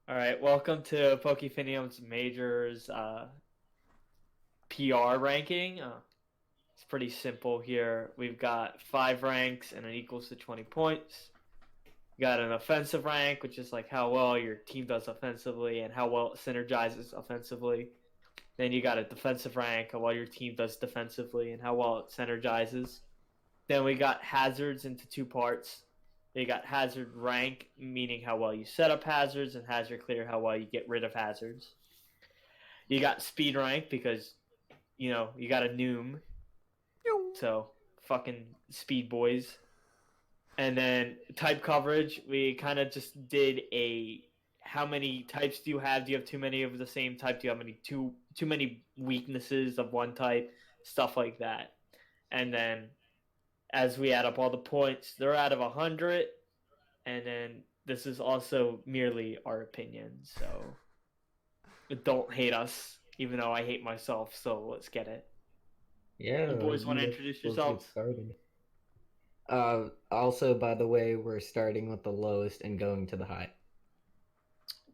All right, welcome to Pokefinium's Majors PR ranking. It's pretty simple here. We've got 5 ranks and it equals to 20 points. You got an offensive rank, which is like how well your team does offensively and how well it synergizes offensively. Then you got a defensive rank, how well your team does defensively and how well it synergizes. Then we got hazards into 2 parts. You got hazard rank, meaning how well you set up hazards, and hazard clear, how well you get rid of hazards. You got speed rank because, you got a noom. So, fucking speed boys. And then type coverage, we kind of just did a how many types do you have? Do you have too many of the same type? Do you have too many weaknesses of one type? Stuff like that. And then as we add up all the points, they're out of 100. And then this is also merely our opinion, so don't hate us, even though I hate myself, so let's get it. Yeah. You boys want to introduce yourselves? Also, by the way, we're starting with the lowest and going to the high.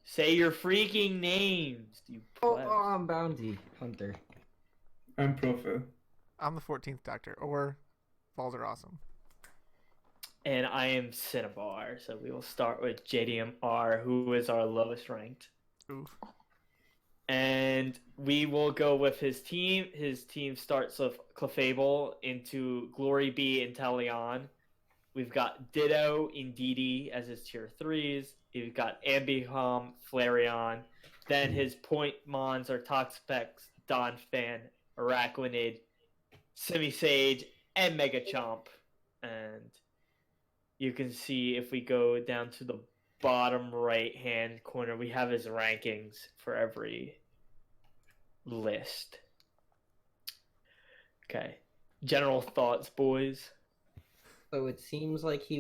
Say your freaking names, you plebs. I'm Bountyhunter. I'm Profail. I'm the 14th Doctor, or VolsAreAwesome. And I am Cinnabar, so we will start with JDMR, who is our lowest ranked. Oof. And we will go with his team. His team starts with Clefable into Glory B Inteleon. We've got Ditto Indeedee as his tier 3s. We've got Ambihom, Flareon. Then his point mons are Toxapex, Donphan, Araquanid, Simisage, and Megachomp. And you can see if we go down to the bottom right hand corner, we have his rankings for every list. Okay. General thoughts, boys. So it seems like he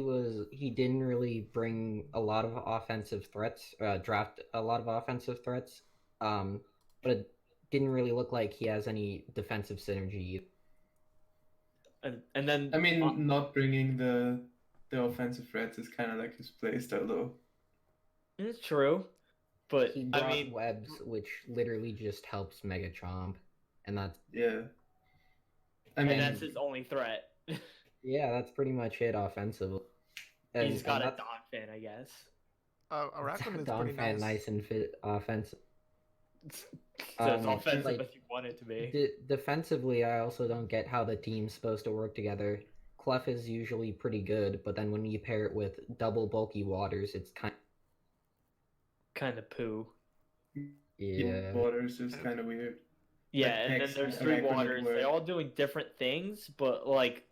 didn't really bring a lot of offensive threats, draft a lot of offensive threats, but it didn't really look like he has any defensive synergy. And then I mean, not bringing the offensive threats is kind of like his playstyle, though. it's true, but He brought webs, which literally just helps Megachomp, and that's Yeah. and that's his only threat. yeah, that's pretty much it offensively. He's got a Donphan, I guess. Araquanid is pretty nice. Nice and fit offensive. So it's offensive if you want it to be. Defensively, I also don't get how the team's supposed to work together. Clef is usually pretty good, but then when you pair it with double bulky waters, it's kind of poo. Yeah. Waters is kind of weird. Yeah, Like and then there's 3 waters. They're all doing different things, but like,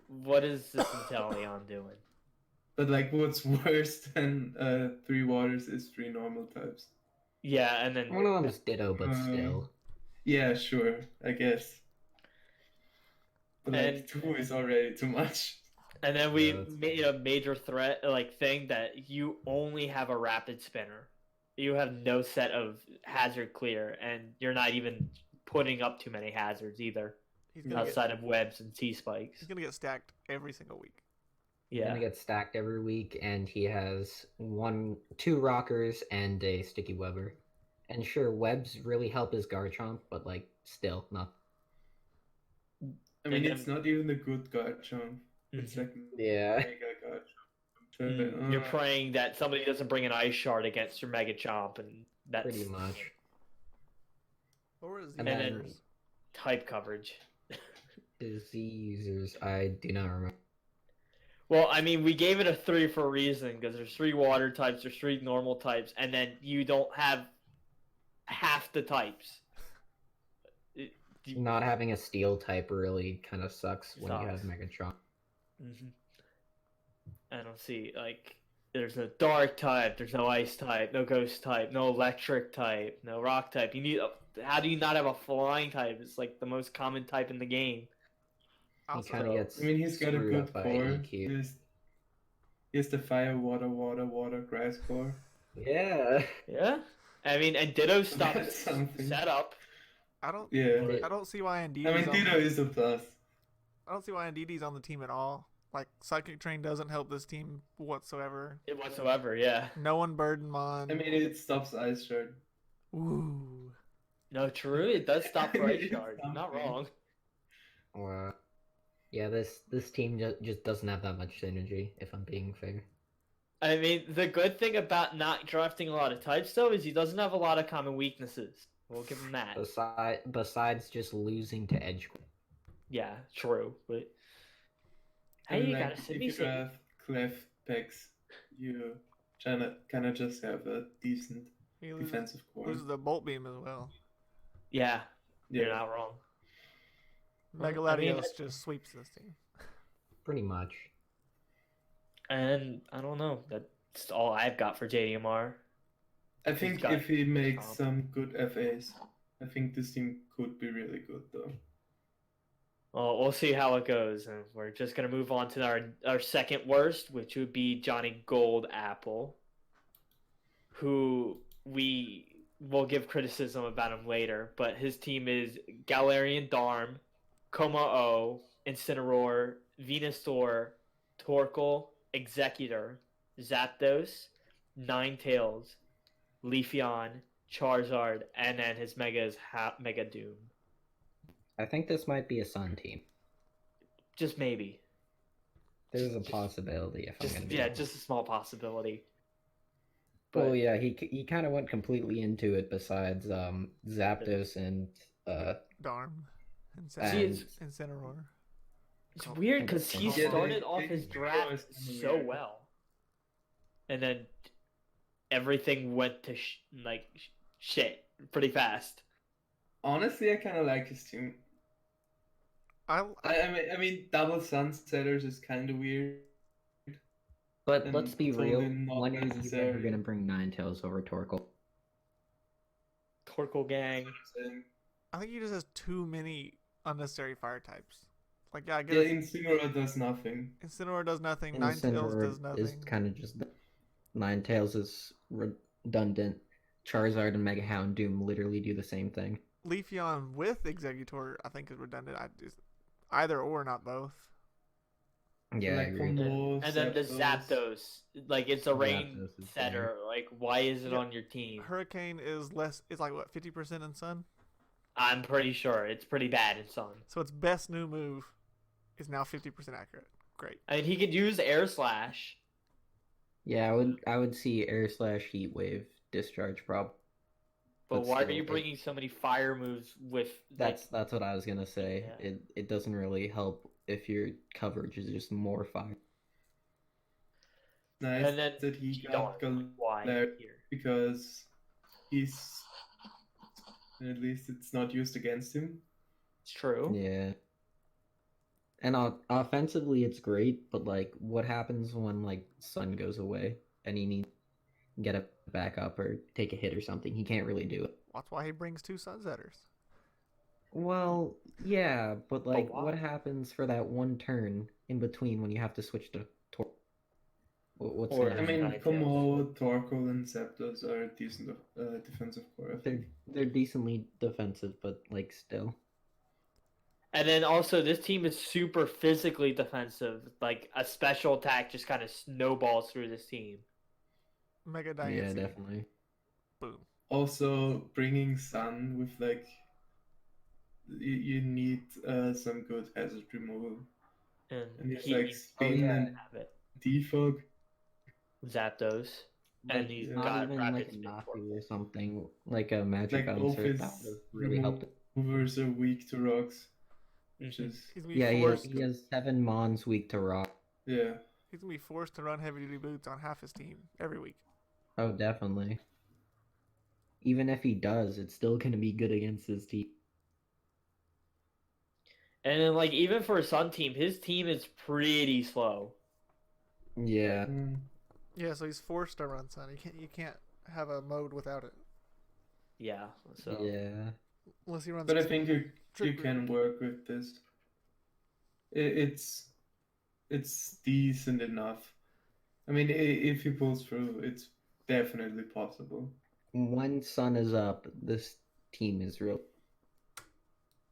what is this Inteleon doing? But like, what's worse than 3 waters is 3 normal types. Yeah, and then one of them is Ditto, but still. Yeah, sure, I guess. But like, And 2 is already too much. And then we made a major threat thing that you only have a rapid spinner. You have no set of hazard clear, and you're not even putting up too many hazards either. Outside of webs and T-spikes. He's gonna get stacked every single week. Yeah. He's gonna get stacked every week, and he has 2 rockers and a sticky webber. And sure, webs really help his Garchomp, but like still not. I mean, it's not even a good Garchomp. It's like yeah. Mega Garchomp. You're praying that somebody doesn't bring an Ice Shard against your Megachomp, and that's pretty much. What were his and then type coverage. His Z users, I do not remember. Well, I mean, we gave it a 3 for a reason, because there's 3 water types, there's 3 normal types, and then you don't have half the types. Not having a steel type really kind of sucks when you have Megatron. I don't see, like, there's no dark type, there's no ice type, no ghost type, no electric type, no rock type. You need how do you not have a flying type? It's like the most common type in the game. He kind of gets. I mean, he's got a good core. He has the fire, water, grass core. Yeah. Yeah. I mean, and Ditto stopped setup. I don't. Yeah. I don't see why Indeedee. I mean, Ditto is a plus. I don't see why Indeedee's on the team at all. Like Psychic Train doesn't help this team whatsoever. Whatsoever, yeah. No one burden mon. I mean, it stops Ice Shard. Ooh. No, true. It does stop for Ice It's Shard. You're not something. wrong. Yeah, this team just doesn't have that much synergy, if I'm being fair. I mean, the good thing about not drafting a lot of types, though, is he doesn't have a lot of common weaknesses. We'll give him that. Besides just losing to Edge. Yeah, true. But I hey, mean, you like, gotta if send you me some. draft Clef picks, you kind of just have a decent He loses, defensive core. loses the Bolt Beam as well. Yeah, you're Yeah. not wrong. Megaladios I mean, just sweeps this team. Pretty much. and I don't know. That's all I've got for JDMR. I think got if he makes comp. some good FAs, I think this team could be really good, though. Well, we'll see how it goes, and we're just gonna move on to our second worst, which would be Johnny Gold Apple, who we will give criticism about him later, but his team is Galarian Darm, Como-O, Incineroar, Venusaur, Torkoal, Executor, Zapdos, Ninetales, Leafeon, Charizard, and then his Mega is Mega Doom. I think this might be a Sun team. Just maybe. There's a possibility if I'm gonna be honest. Just a small possibility. Well, yeah, he kind of went completely into it. Besides Zapdos and Darm. And- Incineroar. It's weird because he Yeah, started off his they draft always kinda so weird. well, and then everything went to shit pretty fast. Honestly, I kind of like his team. I I mean, double Sunsetters is kind of weird. But And let's be totally real. not When are you ever necessary. gonna bring Ninetales over Torkoal? Torkoal gang. I think he just has too many unnecessary fire types. Like, yeah, I get Yeah, it. Incineroar does nothing. Incineroar does nothing. Ninetales does nothing. is kind of just Ninetales is redundant. Charizard and Mega Houndoom literally do the same thing. Leafeon with Executor, I think, is redundant. I just either or, not both. Yeah, I Like agree. Como, And then the Zapdos, like it's a rain Zapdos is setter. Like, why is it Yeah. on your team? Hurricane is less. It's like what 50% in Sun. I'm pretty sure it's pretty bad in Sun. So its best new move is now 50% accurate. Great. I mean, he could use Air Slash. Yeah, I would see Air Slash Heat Wave Discharge prob. But why are still, you bringing so many fire moves with? That's what I was gonna say. Yeah. It doesn't really help if your coverage is just more fire. Nice And then that he got why there here? because he's at least it's not used against him. It's true. Yeah. And offensively, it's great, but like, what happens when like Sun goes away and he needs to get it back up or take a hit or something? He can't really do it. That's why he brings two Sunsetters. Well, yeah, but like, why? what happens for that one turn in between when you have to switch to Tor? What's Or- gonna I mean, Ninetales. Como, Torkoal, and Zapdos are decent defensive core. I think. they're decently defensive, but like still. And then also, this team is super physically defensive. Like a special attack just kind of snowballs through this team. Mega Yeah, Diancie. definitely. Boom. Also, bringing Sun with like you need some good hazard removal, And and it's he like spin yeah. and have it. defog. Zapdos. And he's not got even rapid like a spin Nafu or something, like a magic Like bouncer. both his That would have really helped. removers are weak to rocks, which Mhm. is He's gonna be Yeah, forced. he has 7 Mons weak to rock. yeah. He's gonna be forced to run heavy duty boots on half his team every week. Oh, definitely. Even if he does, it's still gonna be good against his team. And then, like, even for a Sun team, his team is pretty slow. Yeah. Mm. Yeah, so he's forced to run Sun. You can't have a mode without it Yeah. So Yeah. unless he runs. But I think you Trick can work with this. It's decent enough. I mean, if he pulls through, it's definitely possible. When Sun is up, this team is real.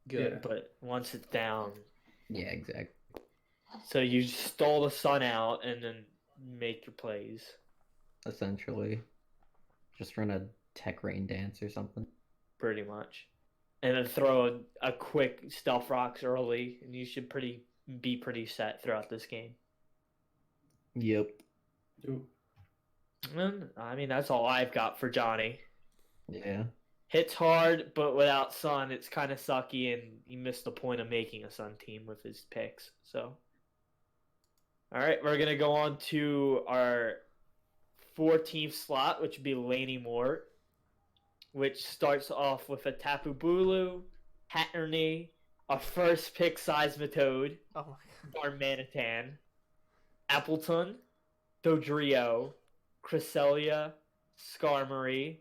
good. Yeah. But once it's down, Yeah, exactly. So you stall the sun out and then make your plays. Essentially. Just run a tech rain dance or something. Pretty much. And then throw a quick stealth rocks early, and you should be pretty set throughout this game. Yep. Ooh. And, I mean, that's all I've got for Johnny. Yeah. Hits hard, but without Sun, it's kind of sucky, and he missed the point of making a Sun team with his picks. So, all right, we're gonna go on to our 14th slot, which would be Laney Moore, which starts off with a Tapu Bulu, Hatterney, a first pick Seismitoad, Oh my god. Darmanitan, Appleton, Dodrio, Cresselia, Skarmory,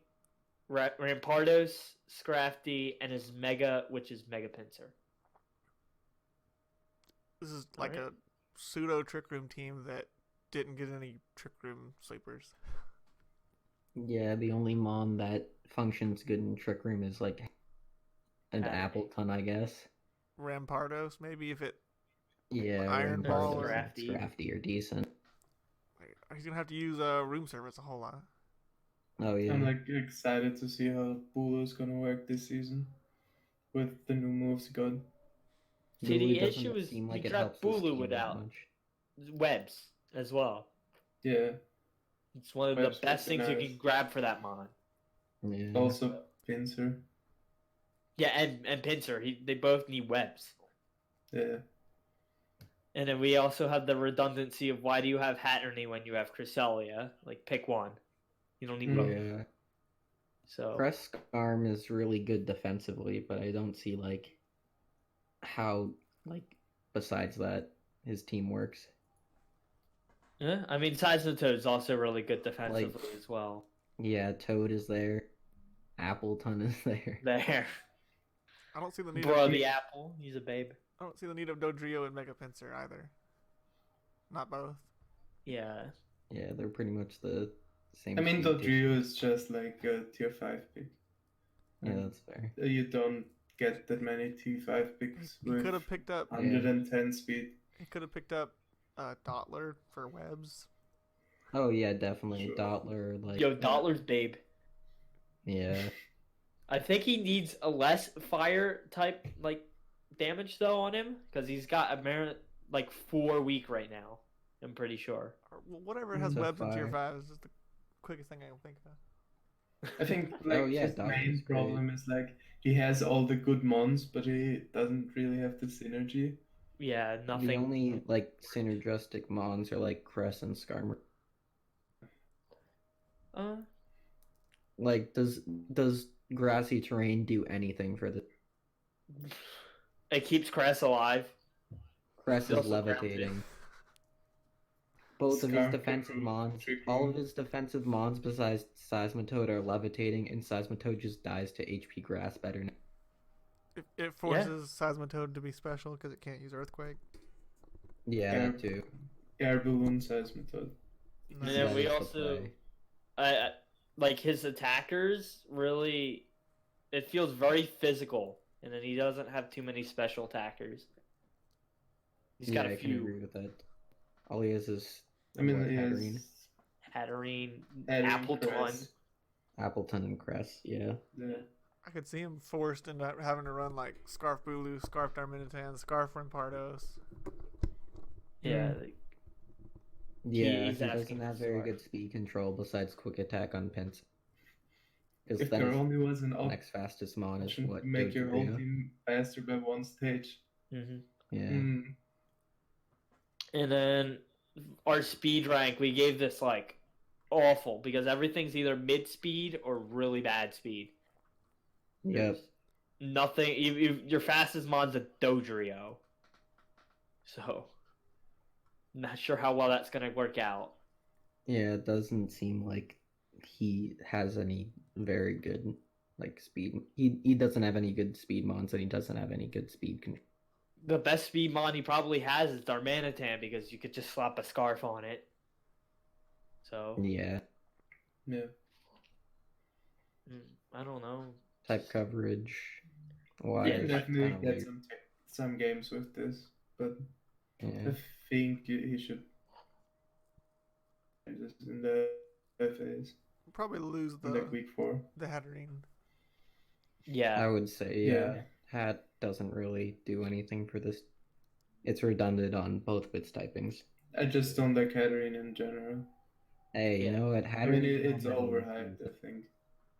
Rampardos, Scrafty, and his Mega, which is Mega Pinsir. This is like a pseudo Trick Room team that didn't get any Trick Room sleepers. Yeah, the only mon that functions good in Trick Room is like an Hatterney. Appleton, I guess. Rampardos, maybe if it. Yeah, Iron Rampardos Ball and or- Scrafty are decent. He's gonna have to use room service a whole lot. Oh yeah. I'm like excited to see how Bulu's gonna work this season with the new moves he got. See, the Bulu doesn't issue is seem like you it draft helps this Bulu team that without much. webs as well. Yeah. It's one of Webs the best would be things you nice. can grab for that mon. Yeah. Also Pinsir. Yeah, and Pinsir, they both need webs. Yeah. And then we also have the redundancy of why do you have Hatterney when you have Cresselia? Like, pick one. You don't need both. Yeah. So Crest Arm is really good defensively, but I don't see like how like besides that his team works. yeah, I mean, Seismitoad is also really good defensively as well. Yeah, Toad is there. Appleton is there. There, I don't see the need. bro, Of, the apple. He's a babe. I don't see the need of Dodrio and Mega Pinsir either. Not both. Yeah, Yeah, they're pretty much the same. I mean, speed tier. Dodrio is just like a tier 5 pick. Yeah, And that's fair. you don't get that many tier 5 picks He with could have picked up. 110 speed. He could have picked up Dottler for webs. Oh yeah, definitely. Sure. Dottler, like yo, Dottler's babe. yeah. I think he needs a less fire type like damage though on him because he's got a merit like 4 week right now. I'm pretty sure. Or whatever has So webs in tier fire. 5 is just the quickest thing I can think of. I think like Oh, yeah, his Doc main is great. problem is like he has all the good mons, but he doesn't really have the synergy. Yeah, The nothing. only like synergistic mons are like Cress and Skarmory. Uh, Like does grassy terrain do anything for the it keeps Cress alive. Cress It's is also levitating. Both of his Skarmory defensive can mons, trick all you. of his defensive mons besides Seismitoad are levitating, and Seismitoad just dies to HP grass better. It forces Seismitoad to be special because it can't use Earthquake. Yeah, Yeah. that too. Air balloon size method. And Nice. then That we is the also, play. like his attackers really, it feels very physical, and then he doesn't have too many special attackers. He's got Yeah, a I can few agree with that. All he has is I mean, what, he has Hatterene? Hatterene, Hatterene, Appleton. Cress. Appleton and Cress. Yeah. Yeah. I could see him forced into having to run like Scarf Bulu, Scarf Darmanitan, Scarf Rampardos. Yeah, Mm. like, Yeah, is he asking doesn't have for very Scarf. good speed control besides quick attack on Pins. Because If then there his only was an next fastest mon is option what to make your whole Dodrio. team faster by one stage. hmm Yeah. Mm. And then our speed rank, we gave this like awful because everything's either mid speed or really bad speed. Yep. There's nothing. Your fastest mon's a Dodrio. So, not sure how well that's gonna work out. Yeah, it doesn't seem like he has any very good like speed. He doesn't have any good speed mons, and he doesn't have any good speed control. The best speed mon he probably has is Darmanitan because you could just slap a scarf on it. So, Yeah. Yeah. I don't know. Type coverage. You Why? can it's definitely kinda get weird. some games with this, but Yeah. I think he should this in the phase Probably lose in like week 4. the Hatterene. Yeah. I would say, Yeah. Hat doesn't really do anything for this. It's redundant on both of its typings. I just don't like Hatterene in general. Hey, you Yeah. know what? I mean, Hatterene it's already overhyped, includes- I think.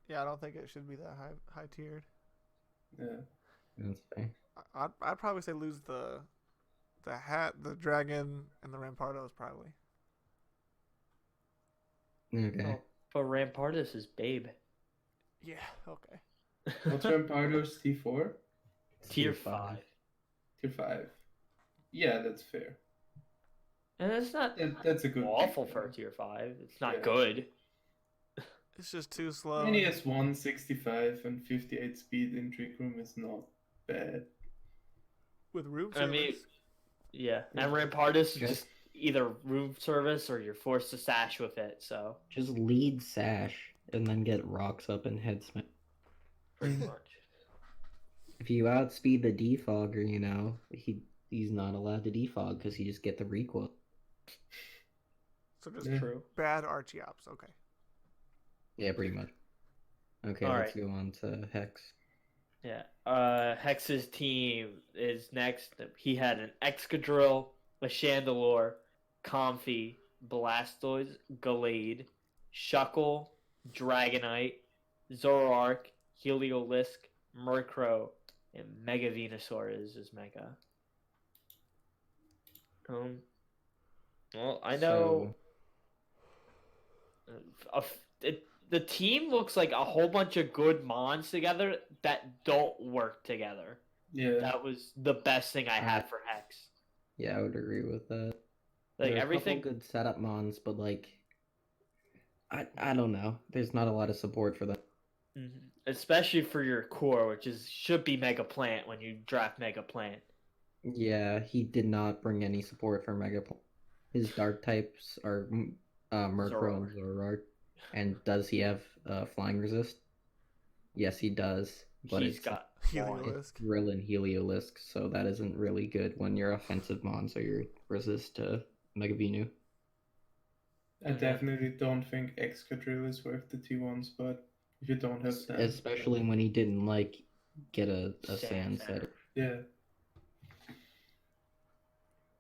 Yeah, I don't think it should be that high tiered. Yeah. That's fair. I'd probably say lose the hat, the dragon, and the Rampardos probably. Okay. Oh, but Rampardos is Babe. Yeah. Okay. What's Rampardos T4? Tier 5. Tier 5. Yeah, that's fair. And it's not That's a good awful pick, for yeah. a tier 5. It's not Yeah. good. It's just too slow. I mean, he has 165 and 58 speed in Trick Room is not bad. With room I service. mean, yeah. And Rampardos is Okay. just either room service or you're forced to sash with it, so Just lead Sash and then get rocks up and head smash. pretty much. If you outspeed the defogger, he's not allowed to defog because you just get the recoil. So just Yeah. True. bad Archeops. Okay. Yeah, pretty much. Okay, All let's right. go on to Hex. Yeah. Hex's team is next. He had an Excadrill, a Chandelure, Comfey, Blastoise, Gallade, Shuckle, Dragonite, Zoroark, Heliolisk, Murkrow, and Mega Venusaur is his Mega. Well, I know the team looks like a whole bunch of good mons together that don't work together. Yeah. That was the best thing I had for Hex. Yeah, I would agree with that. Like There are everything. a couple good setup mons, but I don't know. There's not a lot of support for them. Mhm. Especially for your core, which should be Mega Plant when you draft Mega Plant. Yeah, he did not bring any support for Mega. His dark types are Murkrow and Zoroark. And does he have flying resist? Yes, he does. But He's it's got Heliolisk. Drill and Heliolisk, so that isn't really good when your offensive mons are your resist to Mega Venu. I definitely don't think Excadrill is worth the T1 spot if you don't have Sand. Especially when he didn't get a Sand sand Setter. setter. Yeah.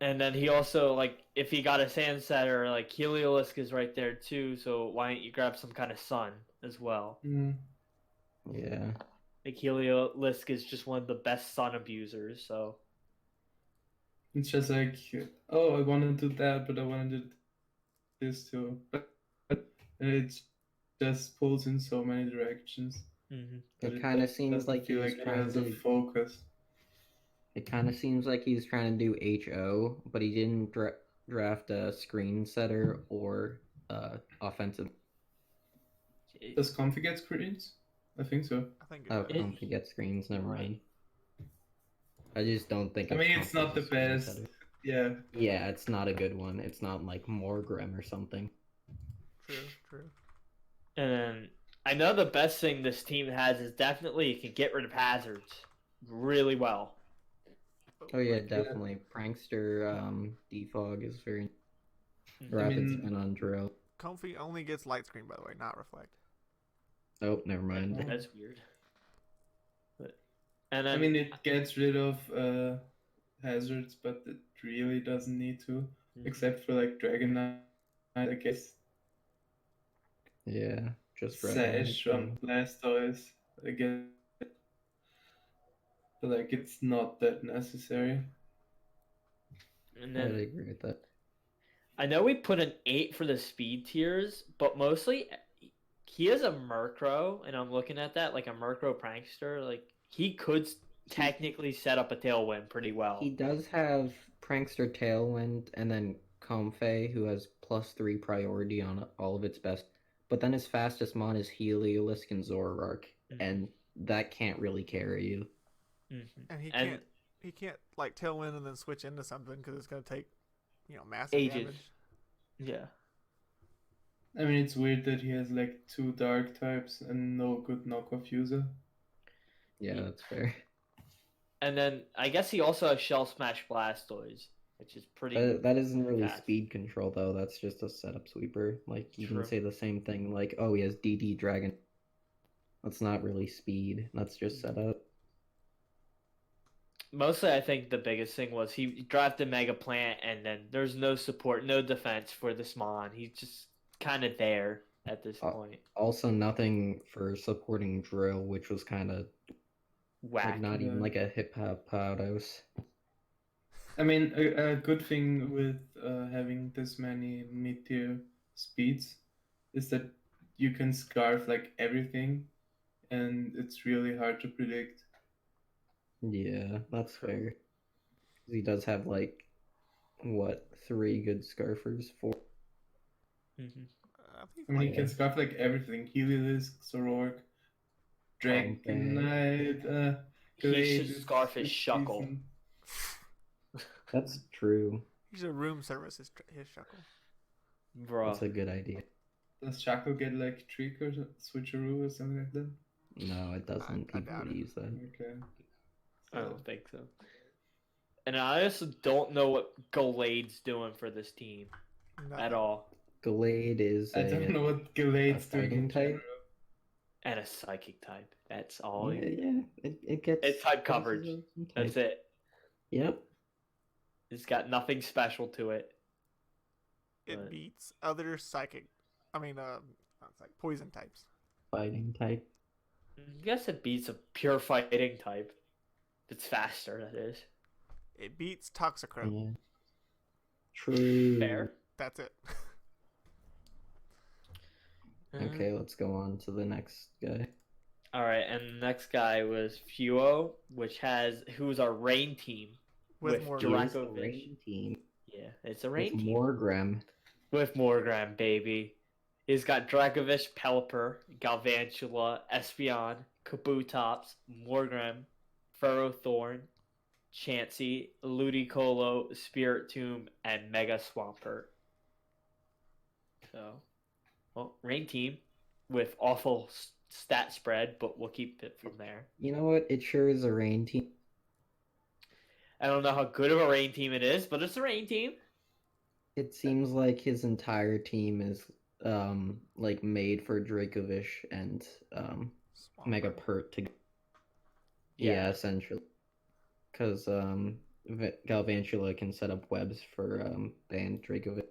And then he also, if he got a Sand Setter, Heliolisk is right there too, so why don't you grab some kind of Sun as well? Mm. Yeah. Heliolisk is just one of the best Sun abusers, so. It's just like, oh, I want to do that, but I want to do this too. And it just pulls in so many directions. Mm-hmm. It kind of seems like feel he's like it trying has to a focus. It kind of seems like he's trying to do HO, but he didn't draft a screen setter or offensive. Does Comfy get screens? I think so. I think. Oh, It- Comfy get screens, never Right. mind. I just don't think. I mean, it's Comfy's not a the screen best. setter. Yeah. Yeah, it's not a good one. It's not like Morgrem or something. True. And then I know the best thing this team has is definitely it can get rid of hazards really well. Oh yeah, definitely. Prankster defog is very Mhm. rapid mean- spin on drill. Comfy only gets light screen, by the way, not reflect. Oh, never mind. That's weird. And then I mean, it gets rid of hazards, but it really doesn't need to, Mhm. except for like Dragonite, I guess. Yeah, just Sash on Blastoise, I guess. But it's not that necessary. And I would then agree with that. I know we put an 8 for the speed tiers, but mostly he has a Murkrow, and I'm looking at that like a Murkrow Prankster. He could technically set up a Tailwind pretty well. He does have Prankster Tailwind and then Comfey, who has +3 priority on all of its best. But then his fastest mon is Heliolisk and Zoroark, Mhm. and that can't really carry you. Mhm. And he And- can't tailwind and then switch into something because it's gonna take massive Ages. damage. Yeah. I mean, it's weird that he has 2 dark types and no good knockoff user. Yeah, Yeah. that's fair. And then I guess he also has Shell Smash Blastoise. which is pretty. That isn't really fast. speed control though. That's just a setup sweeper. Like you True. can say the same thing. Like, oh, he has DD Dragon. That's not really speed. That's just setup. Mostly, I think the biggest thing was he drafted Mega Plant, and then there's no support, no defense for this mon. He's just kind of there at this point. Also, nothing for supporting drill, which was kind of Whack. like not even Yeah. like a hip hop house. I mean, a good thing with having this many mid-tier speeds is that you can scarf like everything, and it's really hard to predict. Yeah, that's fair. He does have like what 3 good scarfers? 4. Mhm. I think I mean, Yeah. you can scarf like everything: Heliolisk, Sorork, Dragon Knight. He Glade should scarf his is Shuckle. decent. That's true. He's a room service his Shuckle. Bro. That's a good idea. Does Shaco get like Trick or Switcheroo or something like that? No, it doesn't. I People doubt would it. use that. Okay. I don't think so. And I also don't know what Galade's doing for this team at all. Glade is I don't know what Galade's doing fighting in type? general. And a psychic type. That's all. Yeah. It gets. It's type gets coverage. some That's type. it. Yep. It's got nothing special to it. It But- beats other psychic. I mean, not psychic, poison types. Fighting type. I guess it beats a pure fighting type. It's faster, that is. It beats Toxicroak. Yeah. True. Fair. That's it. Okay, let's go on to the next guy. Alright, and the next guy was Fuo, who's our rain team. With more He is Draco a Fish. rain team Yeah, it's a with rain team. Morgrem. With Morgram, baby. He's got Dracovish, Pelipper, Galvantula, Espeon, Kabutops, Morgram, Ferrothorn, Chansey, Ludicolo, Spirit Tomb, and Mega Swampert. So, well, rain team with awful stat spread, but we'll keep it from there. You know what? It sure is a rain team. I don't know how good of a rain team it is, but it's a rain team. It seems like his entire team is like made for Dracovish and Mega Pert to. Yeah, essentially. Because Galvantula can set up webs for ban Dracovish.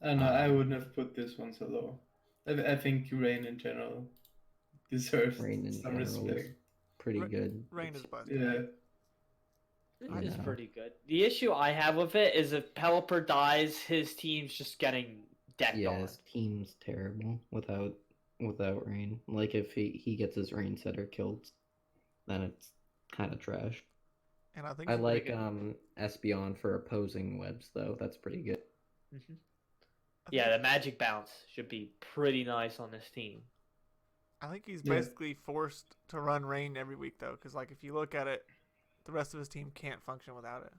I don't know. I wouldn't have put this one so low. I think Rain in general deserves Rain in some general is respect. pretty Ra- good. Rain is bust. Yeah. It is know. pretty good. The issue I have with it is if Pelipper dies, his team's just getting decked Yeah, on. his team's terrible without rain. Like if he gets his rain setter killed, then it's kind of trash. And I think I he's like pretty good. Espeon for opposing webs though. That's pretty good. Mhm. I Yeah, think- the magic bounce should be pretty nice on this team. I think he's Yeah. basically forced to run Rain every week though, because like if you look at it, the rest of his team can't function without it.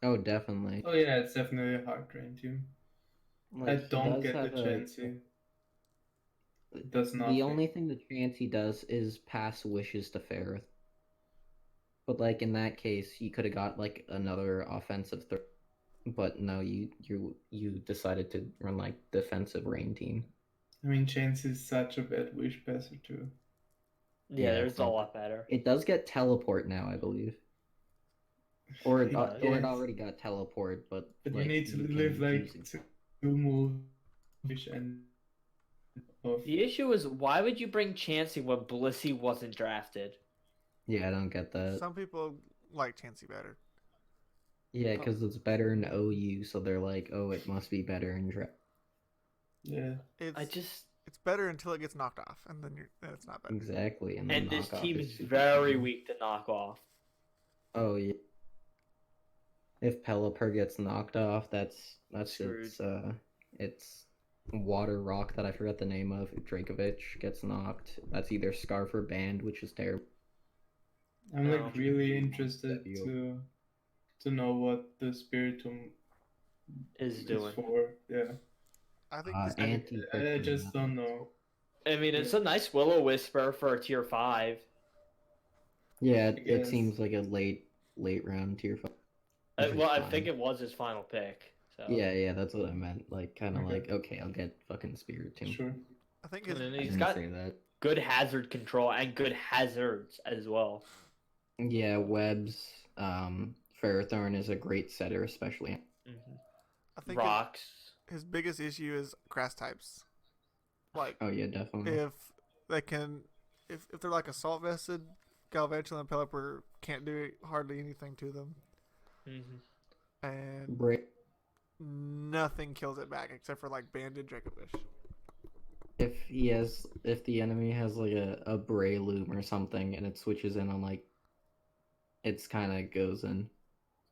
Oh, definitely. Oh yeah, it's definitely a hard Rain team. Like, I he don't does get the have a- Chansey. It does The nothing. only thing the Chansey does is pass wishes to Ferrith. But like in that case, he could have got like another offensive threat. But no, you decided to run like defensive rain team. I mean, Chansey is such a bad wish passer too. Yeah, Yeah, there's it's a not- lot better. It does get teleport now, I believe. Or it does. already got teleport, but But like, you need to can live like use it. two moves and off. The issue is, why would you bring Chansey when Blissey wasn't drafted? Yeah, I don't get that. Some people like Chansey better. Yeah, because it's better in OU, so they're like, oh, it must be better in draft. Yeah. It's better until it gets knocked off, and then it's not better. Exactly, and, And the this knockoff team is is super very strong. weak to knock off. Oh yeah. If Pelipper gets knocked off, that's Screwed. it's Water Rock that I forgot the name of. If Dracovic gets knocked, that's either Scarf or Band, which is terrible. I'm No. like really interested W. to know what the Spiritomb Is doing. for. Yeah. I think Uh, this anti- I just don't know. I mean, it's a nice Willow Whisper for a tier 5. Yeah, I it guess. seems like a late round tier 5. Well, I Fine. think it was his final pick. So. Yeah, that's what I meant. Like, kind of Okay. like, okay, I'll get fucking Spirit Tomb. Sure. I think And then I he's didn't got say that. good hazard control and good hazards as well. Yeah, Webs. Ferrothorn is a great setter, especially. Mm-hmm. I think Rocks. his biggest issue is grass types. Like, Oh yeah, definitely. if they can, if they're like assault vested, Galvantula and Pelipper can't do hardly anything to them, and Break. nothing kills it back except for like banded Dracovish. If the enemy has like a Bray Loom or something, and it switches in on like, it's kind of goes in.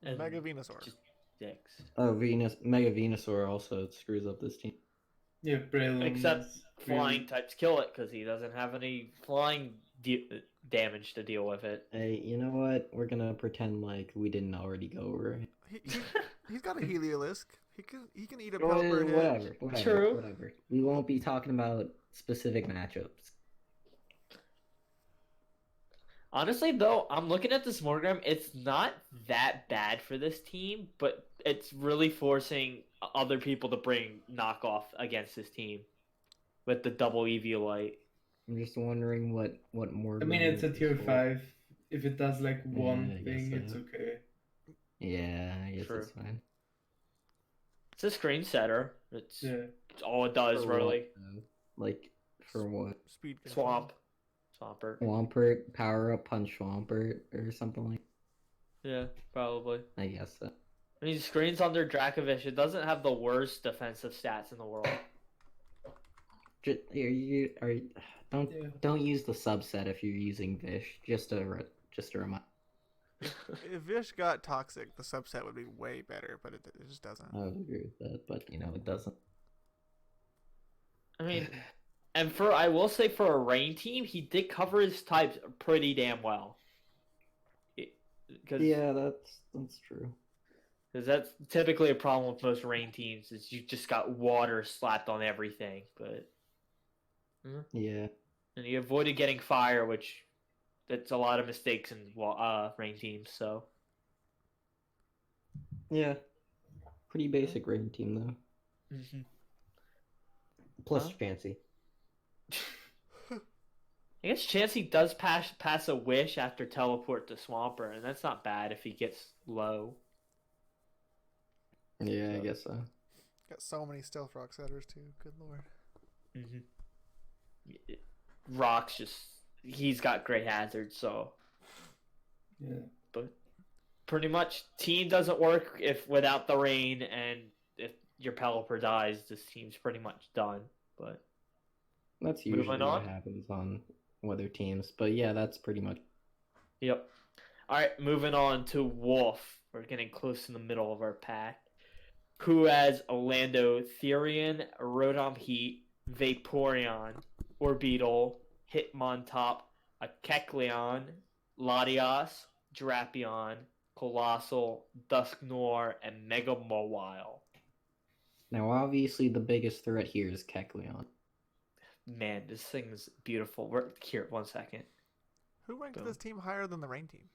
And Mega Venusaur. just dicks. Oh, Mega Venusaur also screws up this team. Yeah, Braylon. Except is flying really- types kill it because he doesn't have any flying damage to deal with it. Hey, you know what? We're gonna pretend like we didn't already go over it. He's got a Heliolisk. He can eat a Well, Pelipper hit. whatever. True. Whatever. We won't be talking about specific matchups. Honestly, though, I'm looking at this Morgram. It's not that bad for this team, but it's really forcing other people to bring knockoff against this team with the double Eviolite. I'm just wondering what more. I mean, it's a tier for. 5. If it does like one I guess thing, so. it's okay. Yeah, I guess True. it's fine. It's a screen setter. It's Yeah. all it does, For what, really. though? Like for what? Speed control. Swamp. Swampert. Swampert, power up punch Swampert or something like. Yeah, probably. I guess so. I mean, screens under Dracovish. It doesn't have the worst defensive stats in the world. Don't use the subset if you're using Vish. Just a reminder. If Vish got toxic, the subset would be way better, but it just doesn't. I would agree with that, but it doesn't. I mean, and I will say for a rain team, he did cover his types pretty damn well. Yeah, that's true. Because that's typically a problem with most rain teams is you just got water slapped on everything. But Yeah. and he avoided getting fire, which that's a lot of mistakes in rain teams. So Yeah. Pretty basic rain team though. Plus Huh? fancy. I guess Chansey does pass a wish after teleport to Swampert, and that's not bad if he gets low. Yeah, I guess so. Got so many stealth rock setters too. Good lord. Rock's he's got great hazards, so Yeah. but pretty much team doesn't work if without the rain, and if your Pelipper dies, this team's pretty much done. But That's Moving usually on? what happens on weather teams. But yeah, that's pretty much. yep. All right, moving on to Wolf. We're getting close in the middle of our pack. Who has Orlando, Therian, Rotom Heat, Vaporeon, Orbeetle, Hitmontop, a Kecleon, Latias, Drapion, Colossal, Dusknoir, and Mega Mawile. Now, obviously, the biggest threat here is Kecleon. Man, this thing is beautiful. Here, 1 second. Who ranked Boom. this team higher than the rain team?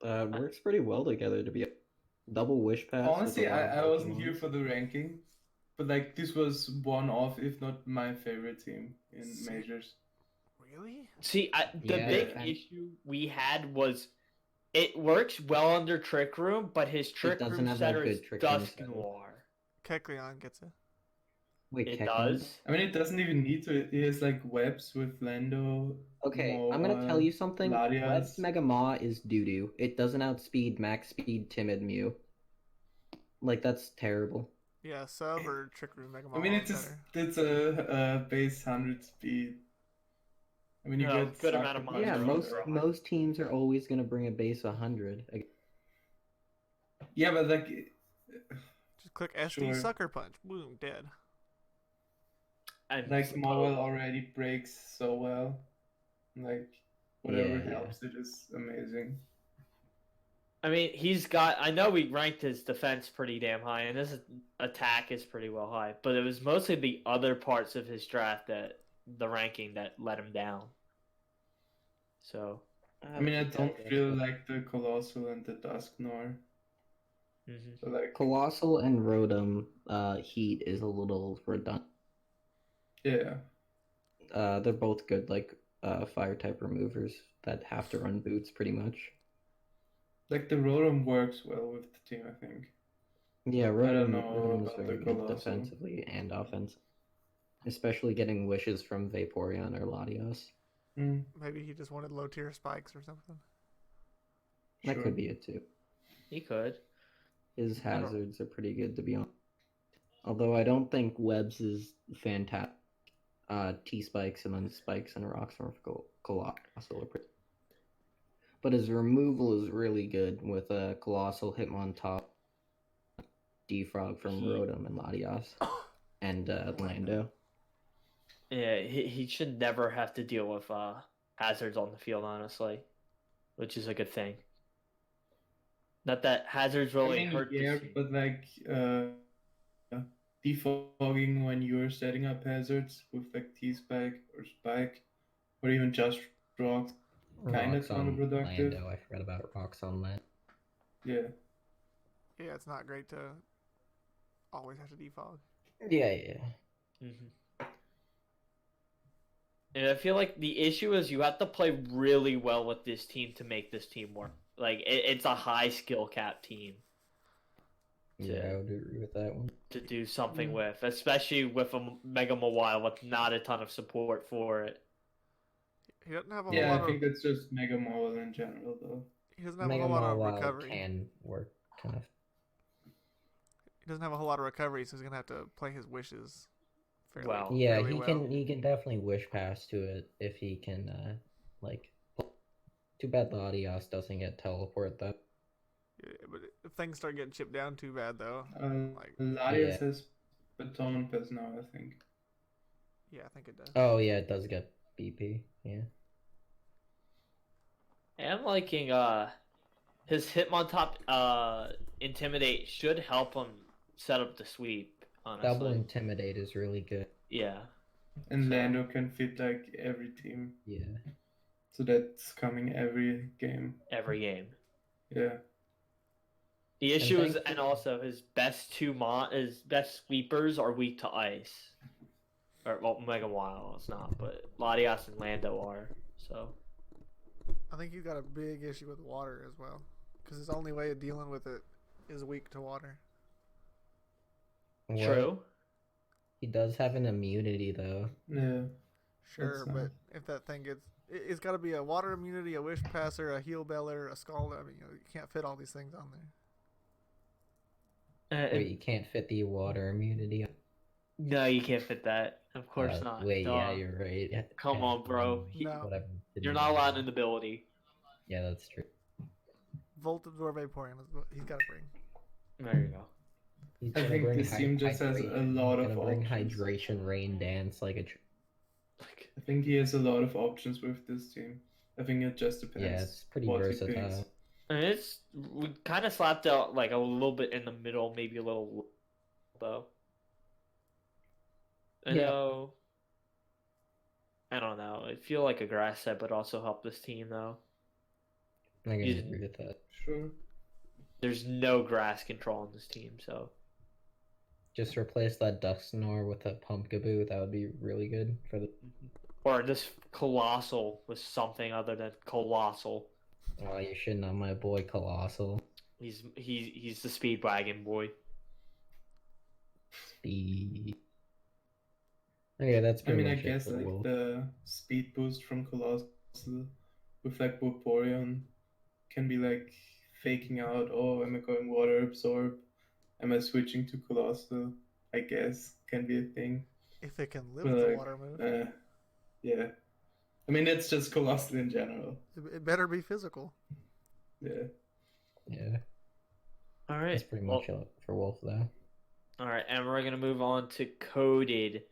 Works pretty well together to be a double wish pass. with Honestly, a lot of I wasn't Pokemon. here for the ranking, but like this was one of, if not my favorite team in majors. Really? See, the Yeah, big I- issue we had was it works well under Trick Room, but his Trick doesn't Room have that setter is good Trick Room setter. Dusknoir. Kecleon gets it. Wait, It Kecleon? does. I mean, it doesn't even need to. It has like webs with Lando. Okay, Mo, I'm gonna tell you something. Latias. Web's Mega Maw is doo-doo. It doesn't outspeed max speed Timid Mew. Like, that's terrible. Yeah, sub or trick room Mega I mean, Mall it's a base 100 speed. I mean, you No, get good amount of sucker money. Yeah, punch Sure. most teams are always gonna bring a base 100. Yeah, but like, Just click SD Sure. sucker punch. Boom, dead. And Mowell already breaks so well. Like, whatever Yeah. helps it is amazing. I mean, he's got. I know we ranked his defense pretty damn high, and his attack is pretty well high. But it was mostly the other parts of his draft the ranking that let him down. So I mean, I don't feel like the Colossal and the Dusknor. Mm-hmm. So like, Colossal and Rotom Heat is a little redundant. yeah. They're both good, like fire type removers that have to run boots pretty much. Like the Rotom works well with the team, I think. Yeah, I don't Rotom, know Rotom is about very the good Colossal. defensively and offensively. Especially getting wishes from Vaporeon or Latios. Mm, Maybe he just wanted low tier spikes or something. That sure. could be it too. He could. His I don't- hazards are pretty good to be honest. Although I don't think Webs is fantastic. T-spikes and then spikes and rocks from Colossal are pretty. But his removal is really good with a Colossal Hitmontop, Defrog from Rotom and Latios, and Lando. Yeah, he should never have to deal with hazards on the field, honestly, which is a good thing. Not that hazards really I mean, hurt yeah, the team. but like defogging when you're setting up hazards with like T-Spike or Spike, or even just rocks, kind of Rocks on counterproductive. Lando. I forgot about Rocks on Lando. Yeah. Yeah, it's not great to always have to defog. Yeah. Mm-hmm. And I feel like the issue is you have to play really well with this team to make this team work. Like it's a high skill cap team Yeah, I would agree with that one. to do something with, especially with a Mega Mawile with not a ton of support for it. He doesn't have a whole Yeah, lot I of. think that's just Mega Mall in general, though. He doesn't have Mega a whole lot of Mawile recovery. can work kind of. He doesn't have a whole lot of recovery, so he's gonna have to play his wishes. Well, Yeah, fairly well. he can definitely wish pass to it if he can like. Too bad Latios doesn't get teleport though. Yeah, but if things start getting chipped down too bad, though, like Latios Yeah. has Baton Pass now, I think. yeah, I think it does. Oh yeah, it does get BP. Yeah. I'm liking his Hitmontop Intimidate should help him set up the sweep, honestly. Double Intimidate is really good. Yeah. And So- Lando can fit like every team. Yeah. So that's coming every game. Every game. Yeah. The issue is, thankfully- and also his his best sweepers are weak to ice. Or well, Mega Wild it's not, but Latias and Lando are. So I think he's got a big issue with water as well, because his only way of dealing with it is weak to water. What? true. He does have an immunity though. Yeah. Sure, That's but if that thing gets, it's got to be a water immunity, a wish passer, a heal beller, a scald. I mean, you can't fit all these things on there. Wait, you can't fit the water immunity. No, you can't fit that. Of course not. Wait, Duh. yeah, you're right. Come on, bro. No. Whatever. You're not allowed an ability. Yeah, that's true. Volt absorb Vaporeon is what he's got to bring. There you go. He's I gonna think bring this team just has a hydration. lot He's of gonna bring options. hydration, rain dance like a. I think he has a lot of options with this team. I think it just depends. Yeah, it's pretty what he versatile. picks. And we kind of slapped out like a little bit in the middle, maybe a little though. I Yeah. know. I don't know. I feel like a grass set, but also help this team though. I can You- agree with that. Sure. There's no grass control on this team, so Just replace that Dusknor with a Pumpkaboo. That would be really good for the. or this colossal with something other than colossal. Oh, you shouldn't on my boy Colossal. He's the speedwagon boy. Speed. Okay, that's I pretty mean, I much it guess for like Wolf. the speed boost from Colossal with like Vaporeon can be like faking out. Oh, am I going water absorb? Am I switching to Colossal? I guess can be a thing. If it can live But, with the like, water move, Yeah. I mean, it's just Colossal in general. it better be physical. Yeah. Yeah, All right. that's pretty much it for Wolf though. All right, and we're gonna move on to coded.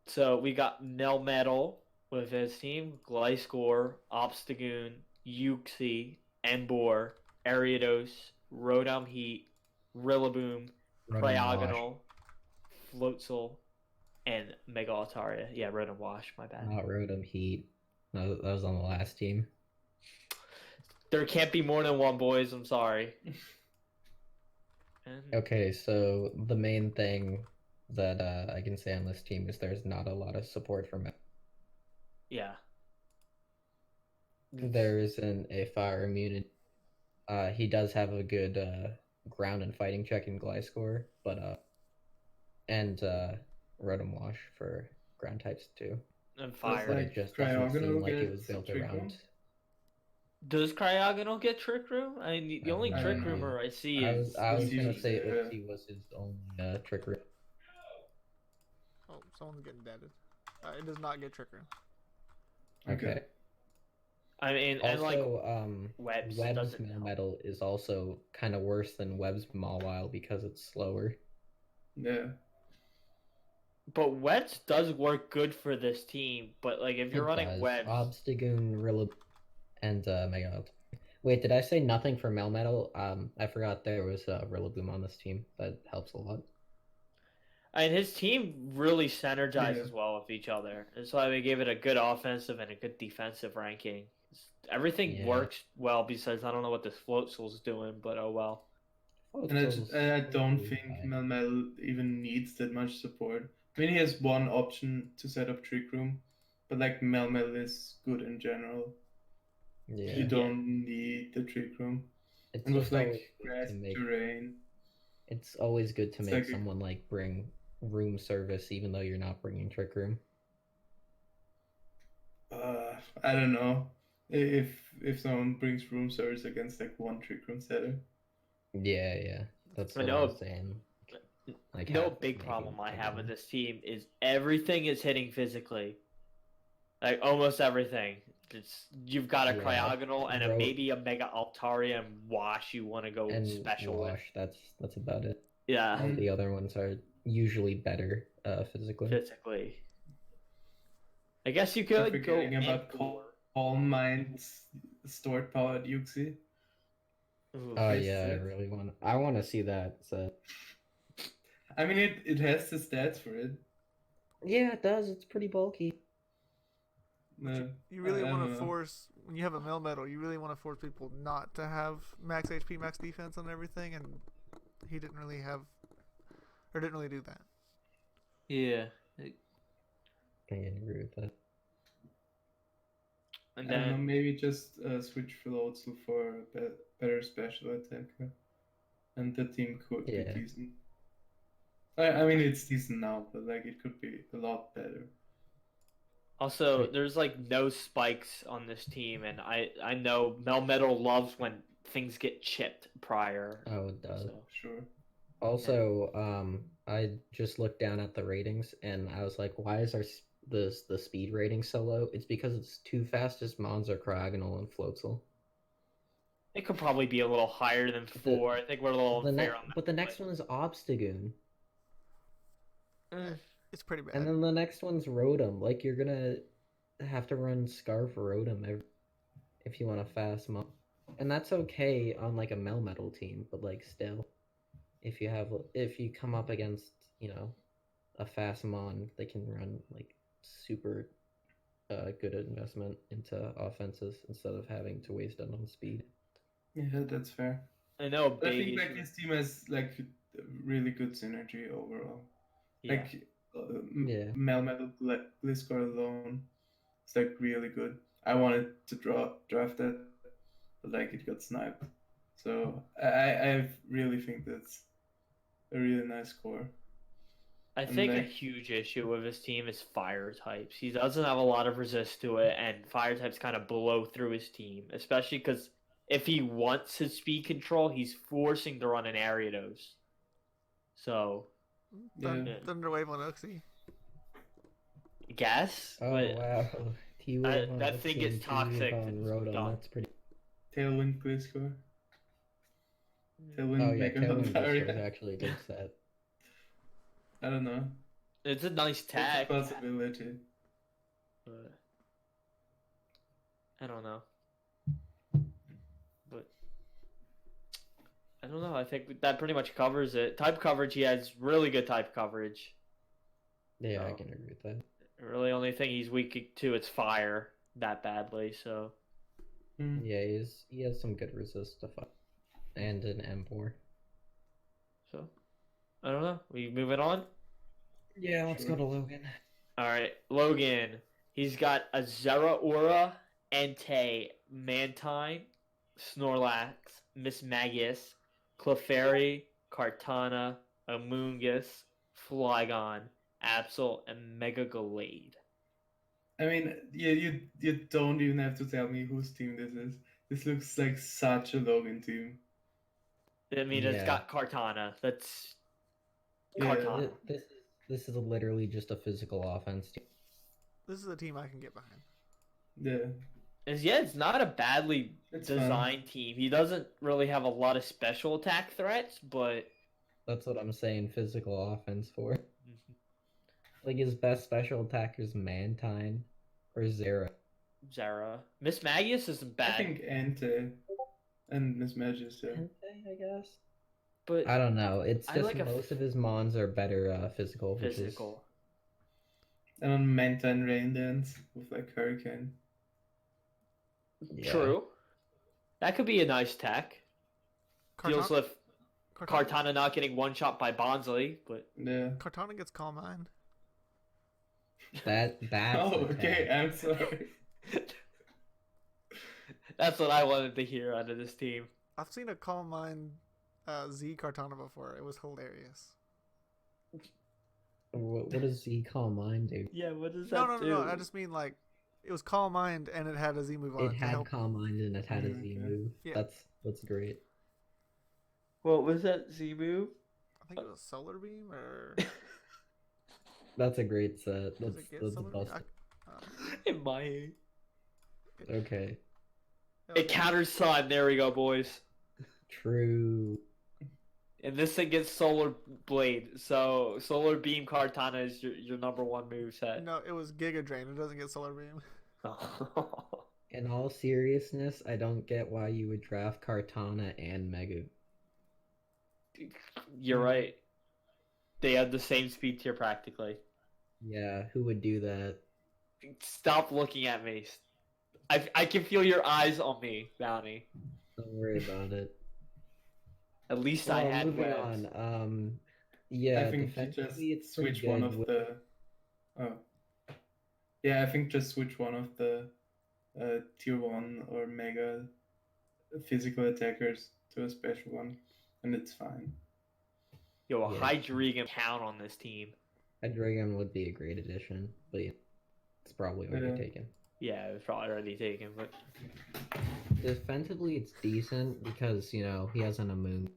So we got Melmetal with his team, Gliscor, Obstagoon, Uxie, Emboar, Ariados, Rotom Heat, Rillaboom, Rotom Cryogonal, Floatzel, and Mega Altaria. Yeah, Rotom Wash, my bad. Not Rotom Heat. No, that was on the last team. There can't be more than one, boys. I'm sorry. And Okay, so the main thing that I can say on this team is there's not a lot of support from it. yeah. There isn't a fire immunity. He does have a good ground and fighting check in Gliscor, but and Rotom Wash for ground types too. And Does fire. But like it just doesn't seem Cryogonal like it get was built Trick around. Room? Does Cryogonal get Trick Room? I mean, the only I Trick don't know. Roomer I see I is. was gonna Usually, say Uxie was his only trick room. Oh, someone's getting deaded. It does not get Trick Room. Okay. I mean, and like Also, Webs Web's doesn't help. Metal is also kind of worse than Web's Mawile because it's slower. Yeah. But Webs does work good for this team. But like, if you're running Webs, Obstagoon, Rilla, and Mega Alt. Wait, did I say nothing for Melmetal? I forgot there was Rillaboom on this team. That helps a lot. and his team really synergizes Yeah. well with each other. That's why we gave it a good offensive and a good defensive ranking. Everything Yeah. works well. Besides, I don't know what this Floatzel's doing, but oh well. And I don't think Melmetal even needs that much support. I mean, he has one option to set up Trick Room, but like Melmetal is good in general. Yeah. You don't need the Trick Room. It's And with just always like good grass to make. terrain, It's always good to It's make like a- someone like bring room service, even though you're not bringing Trick Room. I don't know if someone brings room service against like one Trick Room setter. Yeah, that's I what I know. was saying. Like No half big making problem I have with everyone. this team is everything is hitting physically. Like almost everything. You've got a Yeah. Cryogonal and Ro- maybe a Mega Altaria and Wash you want to go and special Wash. with. That's about it. Yeah, All the other ones are usually better physically. physically. I guess you You're could go forgetting about Emperor. Calm Mind's stored power at Yuxi. Ooh. Oh Yes, yeah, it- I want to see that. So I mean, it has the stats for it. yeah, it does. It's pretty bulky. No, You really I want don't to know. force, when you have a Melmetal, you really want to force people not to have max HP, max defense, and everything, and he didn't really have, or didn't really do that. Yeah. I can agree with that. And I don't know, then maybe just switch Floatzel for a better special attacker. And the team could Yeah. be decent. I mean, it's decent now, but like it could be a lot better. also there's like no spikes on this team, and I know Melmetal loves when things get chipped prior. Oh, it does. So. Sure. Also, I just looked down at the ratings and I was like, why is the speed rating so low? It's because its two fastest mons are Cryogonal and Floatzel. It could probably be a little higher than 4. I think we're a little unfair on that. But the next one is Obstagoon. It's pretty bad. And then the next one's Rotom. Like, you're gonna have to run Scarf Rotom if you want a fast mon. And that's okay on like a Melmetal team, but like still, if you come up against, a fast mon, they can run like super good investment into offenses instead of having to waste it on speed. Yeah, that's fair. I know a But I big think like issue. his team has like really good synergy overall. Yeah. Like Yeah. Melmetal Gliscor alone, it's like really good. I wanted to draft that, but like it got sniped. So I really think that's a really nice core. I And, think a like- huge issue with his team is fire types. He doesn't have a lot of resist to it, and fire types kind of blow through his team, especially because if he wants his speed control, he's forcing to run an Ariados. So, Yeah. Thunderwave on Uxie. guess. Oh but wow. T-Wave on that thing Uxie gets and T-Wave toxic. on It's Rotom. done. That's pretty. Tailwind Gliscor. Tailwind Oh yeah, Mega Tailwind Gliscor is Altaria. actually a good set. I don't know. It's a nice It's a tag, possibility. but I don't know. But I don't know. I think that pretty much covers it. Type coverage, he has really good type coverage. Yeah, I Oh. can agree with that. Really, only thing he's weak to it's fire that badly. So Mm. Yeah, he has some good resist stuff and an M4. So, I don't know. We moving on? Yeah, let's Sure. go to Logan. All right, Logan. He's got a Zeraora, Entei, Mantine, Snorlax, Miss Magus, Clefairy, Kartana, Amoonguss, Flygon, Absol, and Mega Gallade. I mean, you don't even have to tell me whose team this is. This looks like such a Logan team. I mean, it's Yeah. got Kartana. That's Yeah. Kartana. This is literally just a physical offense team. This is a team I can get behind. Yeah. It's not a badly It's designed team. He doesn't really have a lot of special attack threats, but That's what I'm saying. Physical offense for. Like his best special attacker is Mantine or Zera. Zera. Miss Magus isn't bad. I think Ente and Miss Magus, yeah. I guess. But I don't know. It's I just like a most of his mons are better physical. physical. And on Mantine Rain Dance with like Hurricane. Yeah. True. That could be a nice tech. Deals with Kartana not getting one shot by Bonsley, but Yeah. Kartana gets Calm Mind. That's Oh, the okay, tag. I'm sorry. that's what I wanted to hear out of this team. I've seen a Calm Mind Z Kartana before. It was hilarious. What does Z call mine do? Yeah, what does that do? No. I just mean like it was Calm Mind and it had a Z move on It to had help. calm mind and it had a Z Okay. move. Yeah. That's great. What was that Z move? I think it was Solar Beam or That's a great set. does That's it get that's Solar Beam? busted. In my head. Okay. It counters Sun. There we go, boys. True. And this thing gets Solar Blade. So Solar Beam Kartana is your number one move set. No, it was Giga Drain. It doesn't get Solar Beam. In all seriousness, I don't get why you would draft Kartana and Mega. You're right. They have the same speed tier practically. Yeah, who would do that? Stop looking at me. I can feel your eyes on me, Bounty. Don't worry about it. At least I had moving webs. on. Yeah, I think you defensively it's just pretty switch one good of with- the. Oh. Yeah, I think just switch one of the tier 1 or mega physical attackers to a special one, and it's fine. Yo, a Yeah. Hydreigon count on this team. Hydreigon would be a great addition, but yeah, it's probably already Yeah. taken. Yeah, it was probably already taken, but Defensively, it's decent because he has an Amoon.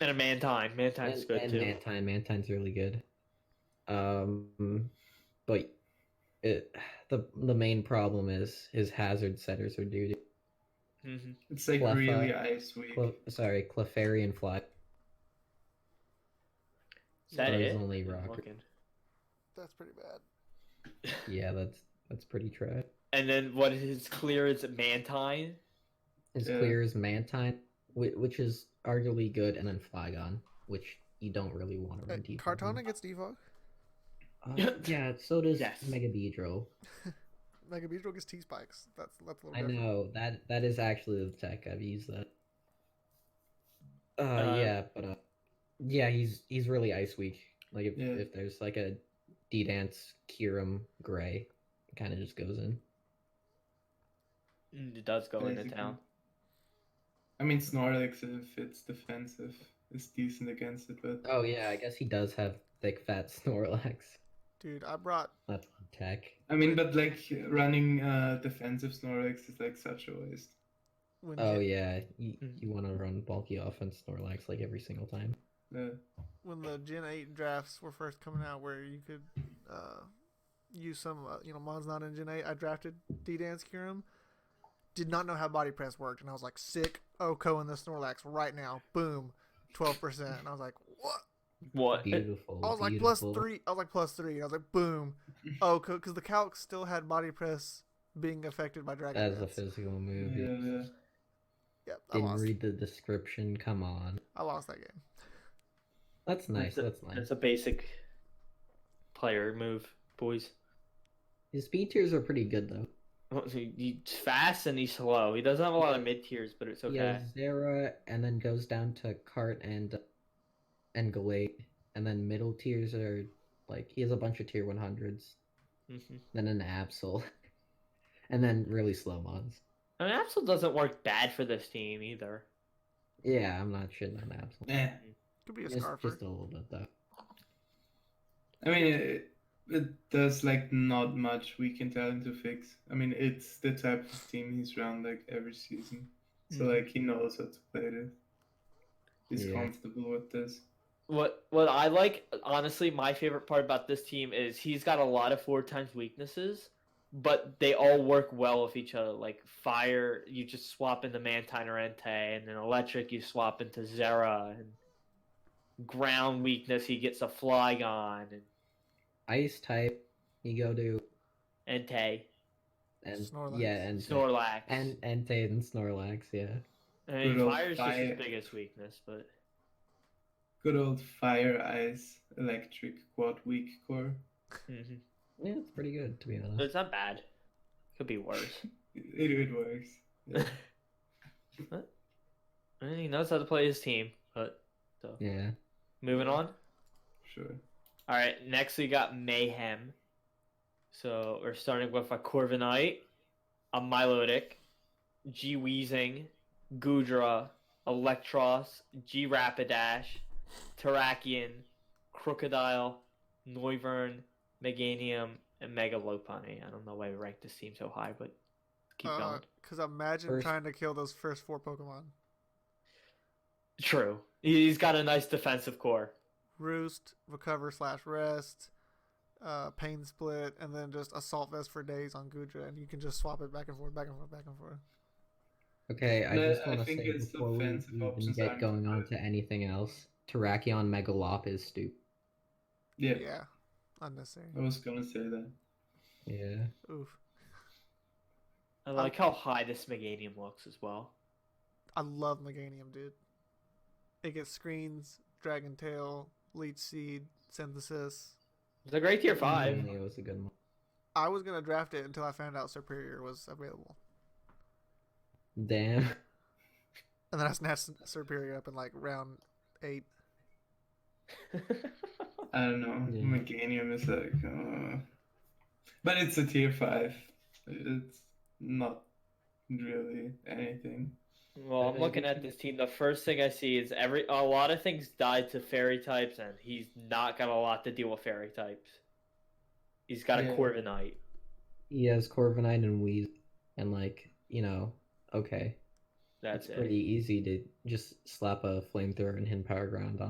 and a Mantine. Mantine's good and too. Mantine's really good. But the main problem is his hazard setters are due Mm-hmm. It's like Cleffa. really ice weak. Clefairy and Fly. Is that There's it? only I'm rocket. looking. That's pretty bad. Yeah, that's pretty trash. And then what is clear is Mantine. As Yeah. clear as Mantine, which is arguably good, and then Flygon, which you don't really want to run defog. Kartana gets defog. Yeah, so does Yes. Mega Beedrill. Mega Beedrill gets T-Spikes. That's a little I different. know that is actually the tech. I've used that. Yeah, he's really ice weak. Like if there's like a D-Dance Kyurem Gray, it kind of just goes in. It does go into Basically. town. I mean, Snorlax, if it's defensive, is decent against it, but Oh yeah, I guess he does have thick fat Snorlax. Dude, I brought That's on tech. I mean, but like running defensive Snorlax is like such a waste. when Oh Gen- yeah, you want to run bulky offense Snorlax like every single time. when the Gen 8 drafts were first coming out, where you could use some mons not in Gen 8. I drafted D-Dance Kyurem. Did not know how body press worked, and I was like, sick Oko in the Snorlax right now. Boom, 12%. And I was like, what? What? Beautiful. I was like beautiful. +3. I was like +3. And I was like, boom. Oko, because the calc still had body press being affected by Dragon As a Dance. physical move. Yeah. Yep, I Didn't lost. read the description. Come on. I lost that game. That's nice. That's nice. It's a basic player move, boys. His speed tiers are pretty good though. He's fast and he's slow. He doesn't have a lot of mid tiers, but it's He okay. has Zera, and then goes down to Cart and Galate, and then middle tiers are like he has a bunch of tier 100s, then an Absol, and then really slow mods. I mean, Absol doesn't work bad for this team either. Yeah, I'm not shitting on Absol. Could be a Just Scarfer. a little bit though. I mean, it does like not much we can tell him to fix. I mean, it's the type of team he's run like every season, so like he knows how to play this. He's comfortable with this. What I like, honestly, my favorite part about this team is he's got a lot of 4x weaknesses, but they all work well with each other. Like fire, you just swap into Mantine or Entei, and then electric, you swap into Zera, and ground weakness, he gets a Flygon, and Ice type, you go to Entei, and Snorlax. and Snorlax, and Entei and Snorlax, yeah. I mean, Good old fire's just his fire. biggest weakness, but Good old fire, ice, electric, quad weak core. Yeah, it's pretty good to be honest. it's not bad. Could be worse. It works. Yeah. I mean, he knows how to play his team, but so Yeah. moving on. Sure. All right, next we got Mayhem. So we're starting with a Corviknight, a Milotic, G Weezing, Gudra, Electros, G Rapidash, Terrakion, Crocodile, Noivern, Meganium, and Mega Lopunny. I don't know why we ranked this team so high, but keep going. Because imagine trying to kill those first 4 Pokemon. True. He's got a nice defensive core. Roost, Recover / Rest, Pain Split, and then just Assault Vest for days on Gudra, and you can just swap it back and forth, back and forth, back and forth. Okay, I just want to think say its before we offensive even options get aren't going on good. to anything else, Terrakion Megalop is stupid. Yeah. Yeah. Unnecessary. I was gonna say that. Yeah. Oof. I like how high this Meganium looks as well. I love Meganium, dude. It gets screens, Dragon Tail, Leech Seed, Synthesis. It's a great tier 5. It was a good one. I was going to draft it until I found out Superior was available. Damn. And then I snatched Superior up in like round 8. I don't know. Yeah. Meganium is like, but it's a tier 5. It's not really anything. Well, I'm looking at this team. The first thing I see is a lot of things died to fairy types, and he's not got a lot to deal with fairy types. He's got a Corviknight. He has Corviknight and Wheeze, and like, okay. That's it's pretty easy to just slap a flamethrower and hit Power Ground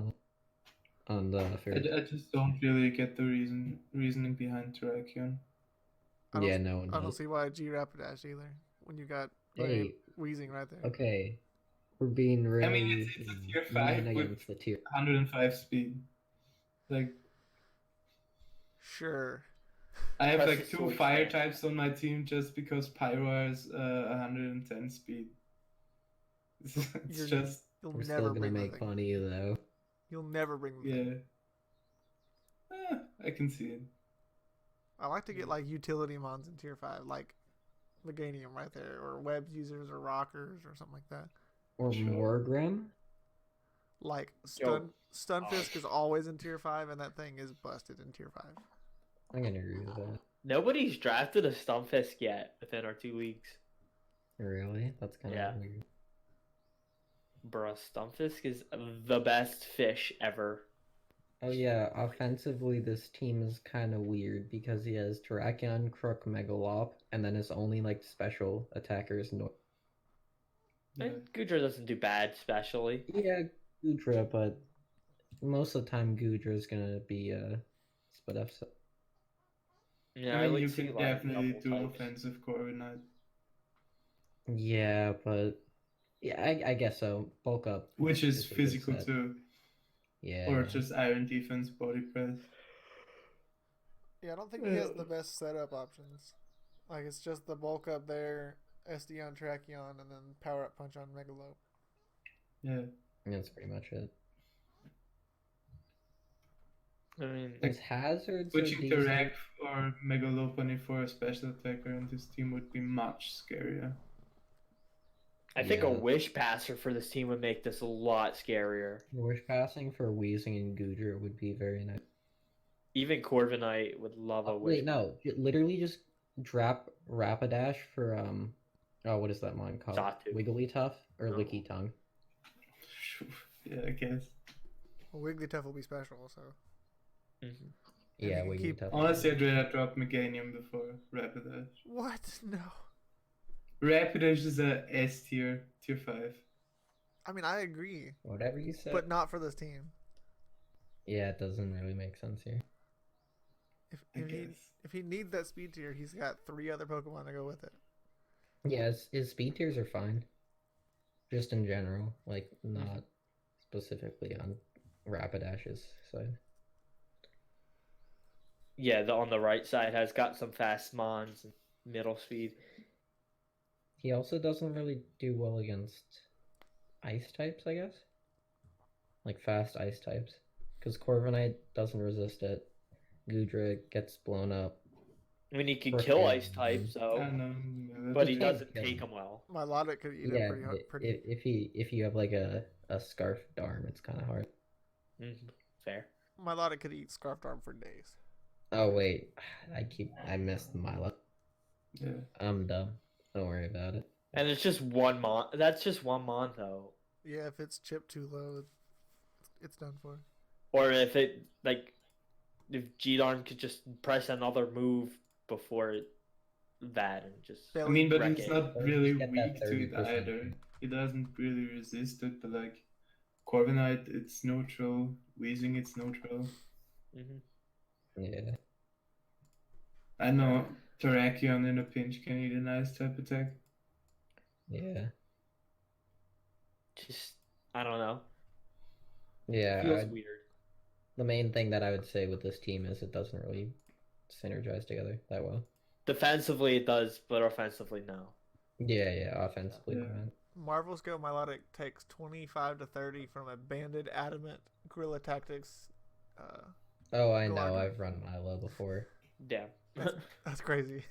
on the fairy. I just don't really get the reasoning behind Terrakion. Yeah, no one I don't does. see why G Rapidash either. When you got Hey, Wheezing right there. okay. We're being really I mean, it's a tier 5 mean with against the tier. 105 speed. Like, Sure. I have Press like the 2 switch, fire man. types on my team just because Pyro has 110 speed. It's just, You'll We're never still gonna bring make the thing. fun of you though. You'll never bring the thing. yeah. I can see it. I like to get like utility mons in tier 5, like Meganium right there, or web users or rockers or something like that. Or Sure. Morgrim. Like Yo. Stunfisk is always in tier 5, and that thing is busted in tier 5. I'm gonna agree with that. Nobody's drafted a Stumpfisk yet within our 2 leagues. Really? That's kind Yeah. of weird. Bruh, Stumpfisk is the best fish ever. Oh yeah, offensively this team is kind of weird because he has Terrakion, Crook, Megalop, and then his only like special attacker is And Gudra doesn't do bad, especially. Yeah, Gudra, but most of the time Gudra is gonna be split up. So. Yeah, I mean, like you see, can like, definitely double do types. offensive Corviknight. Yeah, but yeah, I guess so. Bulk up, Which is It's a good physical set. too. yeah. Or just iron defense, body press. Yeah, I don't think he has the best setup options. Like, it's just the bulk up there, SD on Tracheon, and then power up punch on Megalope. Yeah. That's pretty much it. I mean, His hazards are Switching to decent. Rag or Megalopony for a special attacker on this team would be much scarier. I think a Yeah. Wish Passer for this team would make this a lot scarier. Wish passing for Weezing and Goodra would be very nice. Even Corviknight would love a Wish. Wait, no, literally just drop Rapidash for oh, what is that one called? Sawtooth. Wigglytuff or Oh. Licky Tongue? Yeah, I guess. Well, Wigglytuff will be special, so. Mm-hmm. Yeah, you can keep- Wigglytuff. Honestly, I'd rather drop Meganium before Rapidash. What? No. Rapidash is a S tier, tier 5. I mean, I agree, Whatever you say. but not for this team. Yeah, it doesn't really make sense here. I If guess. he needs that speed tier, he's got 3 other Pokemon to go with it. Yeah, his speed tiers are fine. Just in general, like not specifically on Rapidash's side. Yeah, on the right side has got some fast mons and middle speed. He also doesn't really do well against ice types, I guess. Like fast ice types. Because Corviknight doesn't resist it. Goodra gets blown up. I mean, he can For kill him. ice types, I though, don't know. Yeah, but he Just doesn't kill take him. them well. Milotic could eat it Yeah, pretty hard. if you have like a scarf arm, it's kind of hard. Mm-hmm. Fair. Milotic could eat Scarfed Arm for days. Oh wait, I missed Milo. yeah. I'm dumb. Don't worry about it. And it's just one mon. That's just one mon, though. Yeah, if it's chipped too low, it's done for. Or if it, like, if G-Darm could just press another move before that and just... I mean, but wreck it's it. not Or really just get weak that to it 30% either. chance. It doesn't really resist it, but like Corviknight, it's neutral. Weezing, it's neutral. Mm-hmm. Yeah. I know Terrakion in a pinch can eat a nice type attack. Yeah. Just, I don't know. Yeah. Feels weird. The main thing that I would say with this team is it doesn't really synergize together that well. Defensively, it does, but offensively, no. Yeah, offensively. Yeah. man. Marvel Scale Milotic takes 25 to 30 from a banded adamant Guerrilla Tactics. Oh, I Go know. on. I've run Milo before. Damn. That's crazy.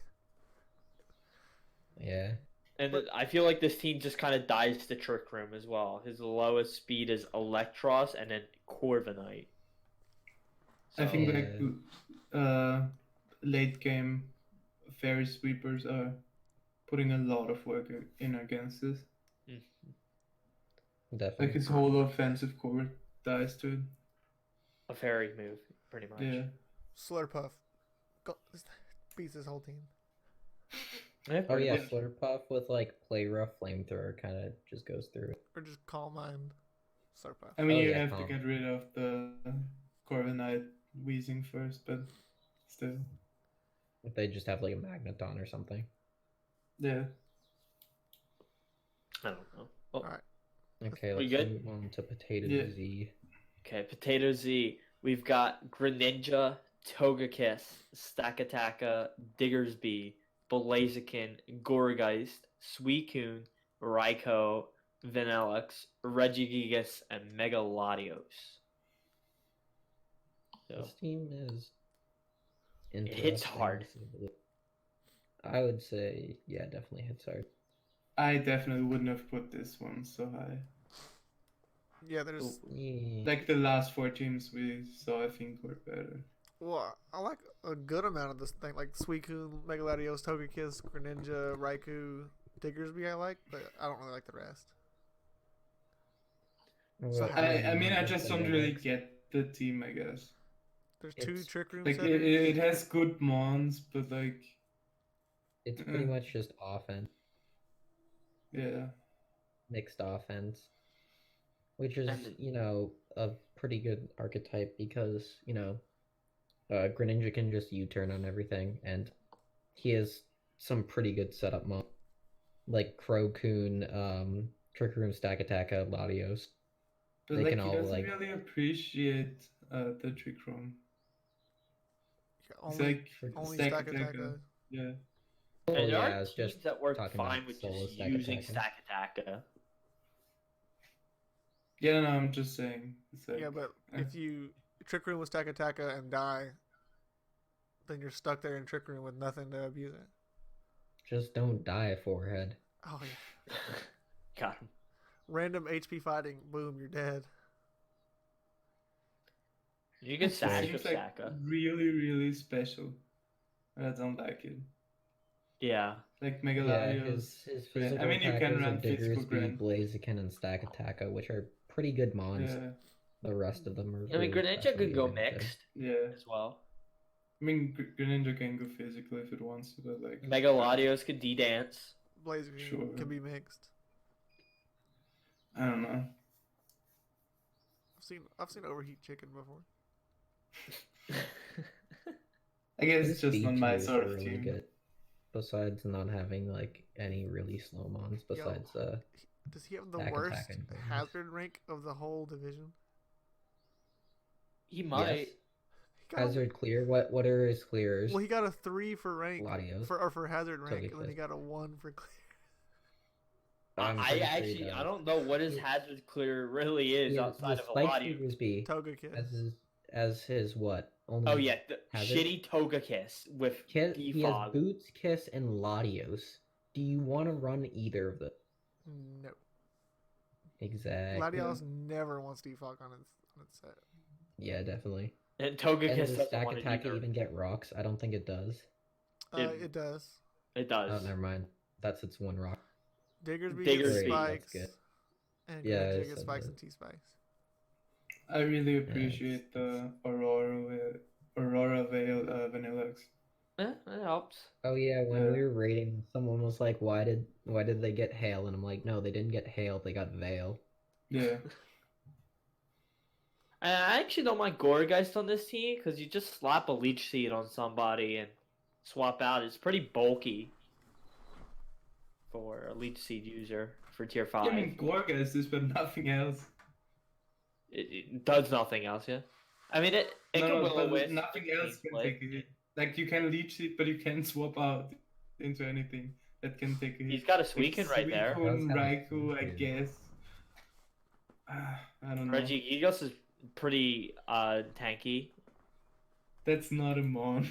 Yeah. And But- I feel like this team just kind of dies to Trick Room as well. His lowest speed is Electros and then Corviknight. I think Yeah. like late game fairy sweepers are putting a lot of work in against this. Definitely. Like his whole offensive core dies to it. A fairy move, pretty much. Yeah. Slurpuff beats his whole team. Yeah, Oh pretty yeah, much. Slurpuff with like Play Rough Flamethrower kind of just goes through it. Or just Calm Mind Slurpuff. I mean, Oh, you yeah, have to calm. get rid of the Corviknight Weezing first, but still. If they just have like a Magneton or something. Yeah. I don't know. Oh, Alright. Okay, We let's good? move on to Potato Yeah. Z. okay, Potato Z. We've got Greninja, Togekiss, Stakataka, Diggersby, Blaziken, Gourgeist, Suicune, Raikou, Vanillix, Regigigas, and Megalodios. So, This team is hits interesting, hard. to say the least. I would say, yeah, definitely hits hard. I definitely wouldn't have put this one so high. Yeah, there's. Yeah. Like the last 4 teams we saw, I think were better. Well, I like a good amount of this thing, like Suicune, Megalodios, Togekiss, Greninja, Raikou, Diggersby. I like, but I don't really like the rest. So Well, I mean, I guess just the don't really Megax- get the team, I guess. There's 2 It's- Trick Room Like, settings. it has good mons, but like, It's pretty much just offense, yeah. mixed offense, which is, And- you know, a pretty good archetype because, you know, Greninja can just U-turn on everything, and he has some pretty good setup mod, like Crocoon, Trick Room, Stakataka, Latios. But They like, can he all, doesn't like- really appreciate the Trick Room. It's only like only Stack Stack Attack, Attack. yeah. Oh, and there yeah, I are was teams just that work talking fine about with solo just Stack using Attacker. Stakataka. Yeah, no, I'm just saying. It's like, Yeah, but uh, if you Trick Room with Taka and die, then you're stuck there in Trick Room with nothing to abuse it. Just don't die, forehead. Oh yeah. Got him. Random HP fighting, boom, you're dead. You can It sash seems with like Saka. really, really special. I don't like it. Yeah. Like Yeah, Megaladios. his physical I mean, you can attackers run of Digger physical Speed, grind. Blaziken, and Stack Attacka, which are pretty good mons. Yeah, The rest of them are. I mean, really Greninja special could go units, so- mixed yeah. as well. I mean, Greninja can go physical if it wants to, but like. Megaladios could D-dance. Blaziken Sure. can be mixed. I don't know. I've seen overheat chicken before. I guess His it's just speed not my tiers sort are of really team. good. Besides not having like any really slow mons, besides Does he have the Attack, worst attack, and bonus. hazard rank of the whole division? He might. Yes. He got a- Hazard clear. What are his clears? well, he got a 3 for rank Latios. for hazard rank, and then he Togekiss. got a 1 for clear. I'm I pretty sure he actually, I does. don't know what his He- hazard clear really is outside of a spike lot of. figures be Togekiss. as his what? Only Oh yeah, the Hazard? shitty Togekiss with He has defog. Boots, Kiss, and Latios. Do you want to run either of them? No. Exactly. Latios never wants defog on its set. Yeah, definitely. And And Togekiss does doesn't Stack want it Attack either. even get rocks? I don't think it does. It does. It Oh, does. never mind. That's its one rock. Diggersby Diggersby. gets Great, spikes. that's good. And Yeah, Greninja I gets said spikes that. and T-spikes. I really appreciate the Aurora Veil Vanilluxe. It helps. Oh yeah, when Yeah. we were rating, someone was like, "Why did they get hail?" And I'm like, "No, they didn't get hail. They got veil." Yeah. I actually don't mind Gourgeist on this team because you just slap a Leech Seed on somebody and swap out. It's pretty bulky for a Leech Seed user for tier 5. I mean, Gorga is this, but nothing else. It does nothing else, yeah. I mean, it can No, will but with nothing else can split. take a hit. Like, you can leech it, but you can't swap out into anything that can take a hit. He's got a Like, Suicune right there. Suicune, Does have a Raikou, I Suicune. guess. I don't know. Regigigas is pretty tanky. That's not a mon.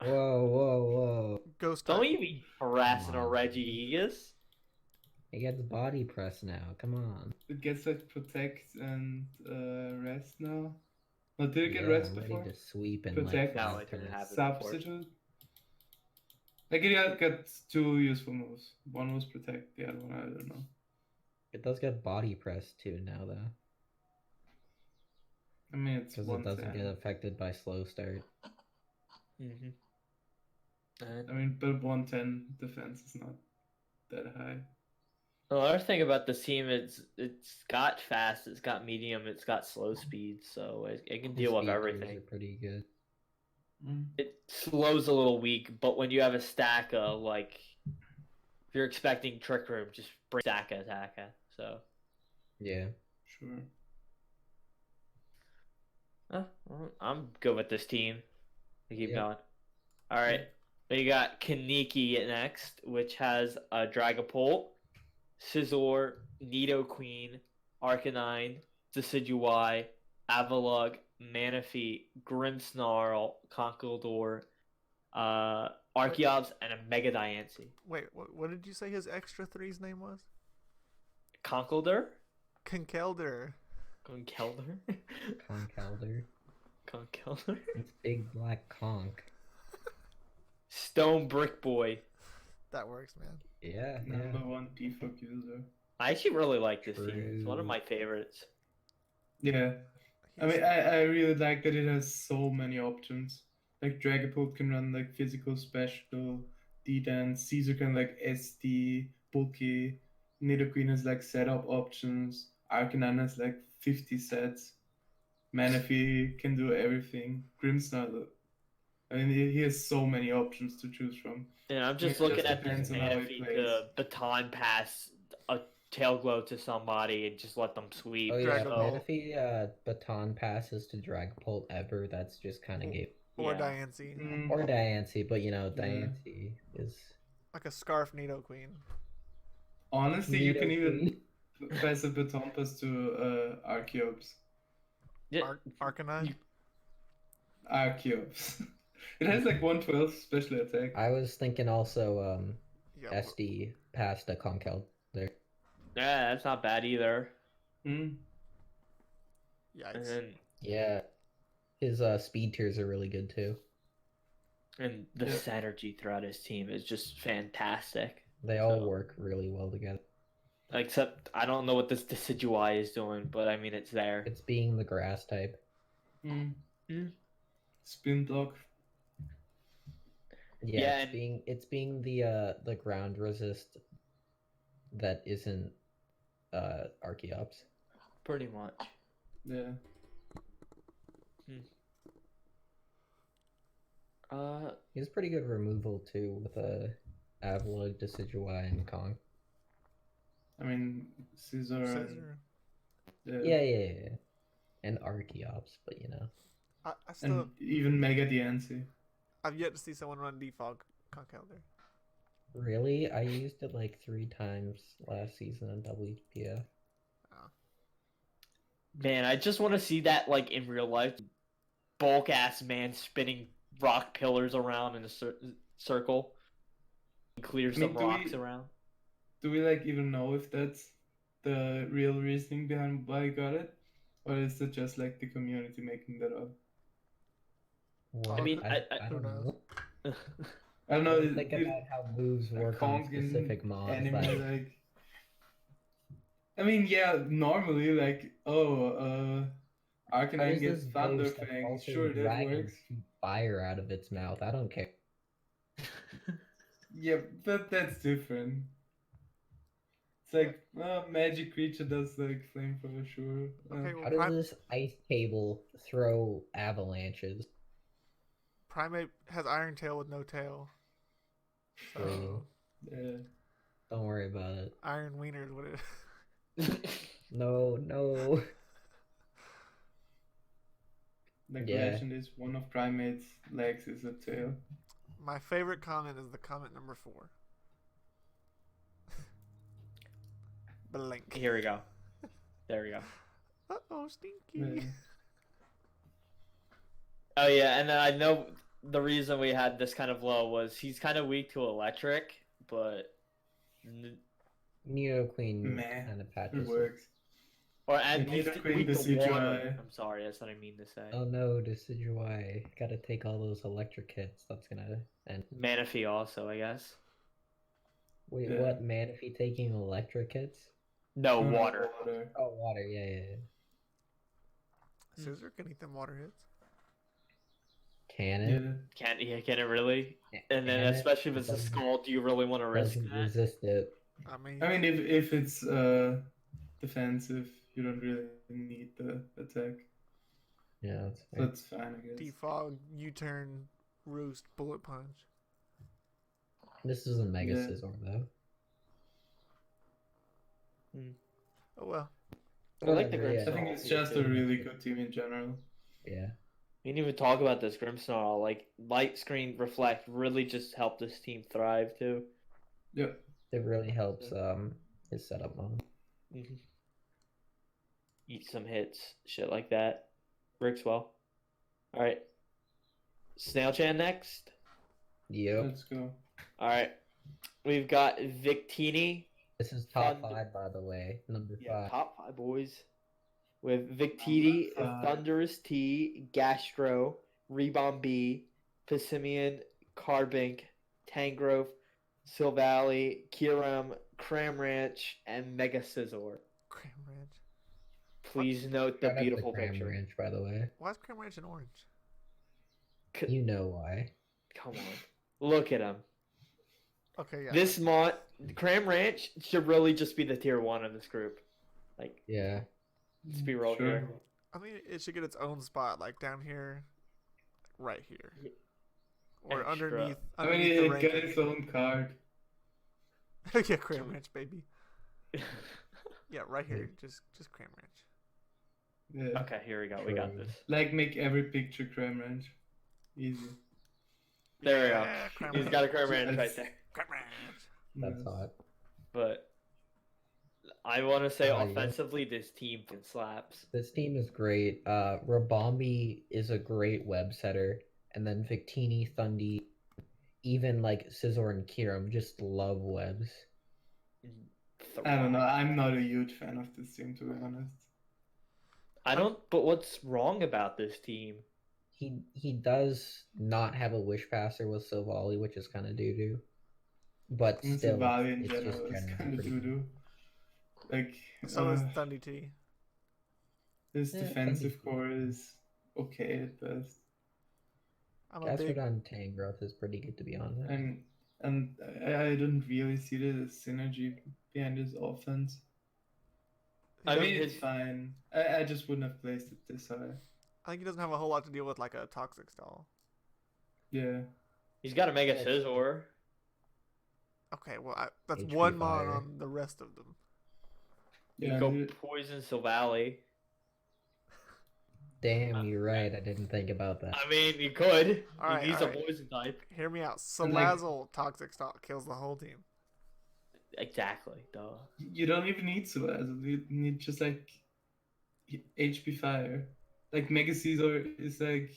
Whoa, whoa! Ghost Don't type. you be harassing a Come on. Regigigas. He gets body press now. Come on. It gets like protect and rest now. No, did it get Yeah, rest I'm ready before? to sweep and Protect. like No, five it didn't turns. have it before. Substitute. Like it got 2 useful moves. One was protect, the other one I don't know. It does get body press too now though, I mean it's because it doesn't 110. get affected by slow start. Mm-hmm. I mean, but 110 defense is not that high. Another thing about this team is it's got fast, it's got medium, it's got slow speed, so it can His deal with speed tiers everything. are pretty good. It slows a little weak, but when you have a stack of like, if you're expecting Trick Room, just bring stack attack. So, Yeah. Sure. I'm good with this team. We keep Yep. going. All right, we got Kaneki next, which has a Dragapult, Scizor, Nidoqueen, Arcanine, Decidueye, Avalugg, Manaphy, Grimmsnarl, Conkeldurr, Archeops, and a Mega Diancie. Wait, what did you say his extra 3's name was? Conkeldurr? Conkeldurr. Conkeldurr? Conkeldurr. Conkeldurr? It's big black conch. Stone Brick Boy. That works, man. Yeah. Number 1 default user. I actually really like this team. It's one of True. my favorites. Yeah. I mean, I really like that it has so many options. Like Dragapult can run like physical, special, D-Dance, Caesar can like SD, bulky, Nidoqueen has like setup options, Arcanine has like 50 sets, Manaphy can do everything, Grimmsnarl, I mean he has so many options to choose from. And I'm just It looking just at this depends on how he Manaphy plays. to baton pass a tail glow to somebody and just let them sweep. Oh yeah, Dragapult. Manaphy baton passes to Dragapult ever. That's just kind of game. Or Yeah. Diancie. Mm, Or Diancie, but you know, Yeah. Diancie is. Like a Scarf Nidoqueen. honestly, you can even Nidoqueen. pass a baton pass to Archeops. Yeah, Arcanine. you- Archeops. It has like 112 special attack. I was thinking also Yeah. SD past a Conkel there. yeah, that's not bad either. Hmm. And Yikes. then Yeah. His speed tiers are really good too. and the Yeah. synergy throughout his team is just fantastic. They all So- work really well together. Except I don't know what this Decidueye is doing, but I mean it's there. It's being the grass type. Hmm. Mm. Spin block. Yeah, Yeah, it's being the ground resist that isn't Archeops. Pretty much. Yeah. He has pretty good removal too with a Avalugg, Decidueye, and Kong. I mean, Scissor. And, Scissor. Yeah. And Archeops, but you know. I still and even Mega Diancie. I've yet to see someone run defog Conkel there. Really? I used it like 3 times last season on WPF. Man, I just want to see that like in real life. Bulk ass man spinning rock pillars around in a circle. Clear I mean, some rocks around. Do we like even know if that's the real reasoning behind why I got it? Or is it just like the community making that up? What? I mean, I who don't knows? know. I don't know. Think about how moves work on Kong in specific mobs. anime, Like, like. I mean, yeah, normally, like, how Arcanine does gets this Thunder ghost of Fang. also Sure, that dragon works. shoot fire out of its mouth? I don't care. Yeah, but that's different. It's like, magic creature does like flamethrower, sure. Okay, well, How does this ice table throw avalanches? Primate has Iron Tail with no tail. So True. Yeah. Don't worry about it. Iron Wiener is what it No. Like Yeah. legend is one of Primate's legs is a tail. My favorite comment is the comment number 4. Blink. Here we go. There we go. Uh-oh, stinky. Yeah. Oh yeah, and then I know the reason we had this kind of low was he's kind of weak to electric, but Neo Queen Meh. kind of It patches. works. and You need he's to queen weak the to water. CGI. I'm sorry, that's what I mean to say. Oh no, Decidueye. Gotta take all those electric hits. That's gonna end. Manaphy also, I guess. Wait, Yeah. what? Manaphy taking electric hits? No, No, water. water. Oh, water. Yeah. Scissor can eat them water hits. Can Yeah. it? Can it really? And then Can it? especially if it's a Doesn't- skull, do you really want to risk Doesn't that? resist it. I mean, I mean, if it's defensive, you don't really need the attack. Yeah, that's So fair. that's fine, I guess. defog, U-turn, roost, bullet punch. This is a Mega Yeah. Scizor though. Oh well. I like the Whatever, yeah. I think it's just a really good team in general. Yeah. We didn't even talk about this Grimmsnarl. Like light screen reflect really just helped this team thrive too. Yep. It really helps his setup mode. Mm-hmm. Eat some hits, shit like that. Works well. All right. Snail Chan next. Yep. Let's go. All right. We've got Victini. This is top Thunder- 5, by the way. Number 5. Yeah, top 5 boys. With Victini, Number 5. Thunderous T, Gastro, Rebound B, Pissimian, Carbink, Tangrowth, Silvally, Kiram, Cram Ranch, and Mega Scizor. Cram Ranch. Please note the Shout out to beautiful Cram picture. Ranch, by the way. Why is Cram Ranch in orange? You know why. Come on. Look at him. Okay, yeah. This mod, Cram Ranch should really just be the tier 1 of this group. Like, Yeah. let's be real Sure. here. I mean, it should get its own spot, like down here, right here, or Extra. underneath. I mean, underneath the it got ranking. its own card. Yeah, Cram Ranch, baby. Yeah, right here, just Cram Ranch. Yeah. Okay, here we go. We got this. Like, make every picture Cram Ranch. Easy. There we go. Yeah, Cram He's Ranch. got a Cram Ranch right there. Cram Ranch. That's Yes. hot. But I want to say Yeah. offensively, this team slaps. This team is great. Rabambi is a great web setter, and then Victini, Thundy, even like Scizor and Kiram just love webs. I don't know. I'm not a huge fan of this team, to be honest. I don't. But what's wrong about this team? He does not have a wish passer with Silvally, which is kind of doo doo. But And still, Savali in it's just general is generally kind of pretty doo good. doo. Like, So is Thundy T. his Yeah, defensive Thundy. core is okay at best. I'm a big. Gastrodon Tangrowth is pretty good, to be honest. And I don't really see the synergy behind his offense. I I mean, mean, it's fine. I just wouldn't have placed it this high. I think he doesn't have a whole lot to deal with like a toxic stall. Yeah. He's got a Mega Yeah. Scizor. Okay, well that's HP one mon fire. on the rest of them. You Yeah. go Poison Silvally. Damn, you're right. I didn't think about that. I mean, you could. Alright, He's alright. a poison type. Hear me out. And, like- Salazzle toxic stall kills the whole team. Exactly, duh. You don't even need Salazzle. You need just like HP fire. Like Mega Caesar is like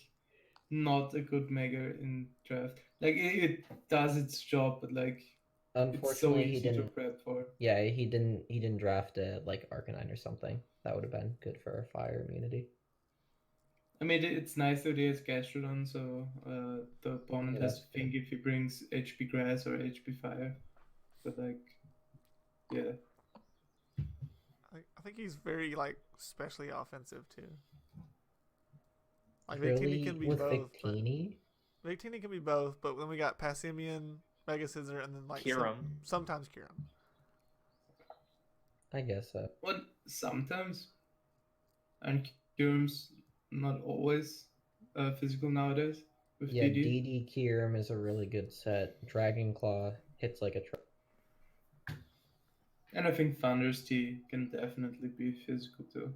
not a good Mega in draft. Like it does its job, but like it's so Unfortunately, he easy to didn't. prep for. Yeah, he didn't draft it like Arcanine or something. That would have been good for fire immunity. I mean, it's nice that he has Gastrodon, so the opponent Yeah, has that's to think if he brings HP Grass or HP Fire. But like, yeah. I think he's very like especially offensive too. Like Really, Victini can be with both. Victini, Victini can be both, but then we got Passimian, Mega Scissor, and then like Kiram. sometimes Kiram. I guess so. Well, sometimes, and Kyurem's not always physical nowadays with Yeah, DD. DD Kyurem is a really good set. Dragon Claw hits like a truck. And I think Thunder's T can definitely be physical too.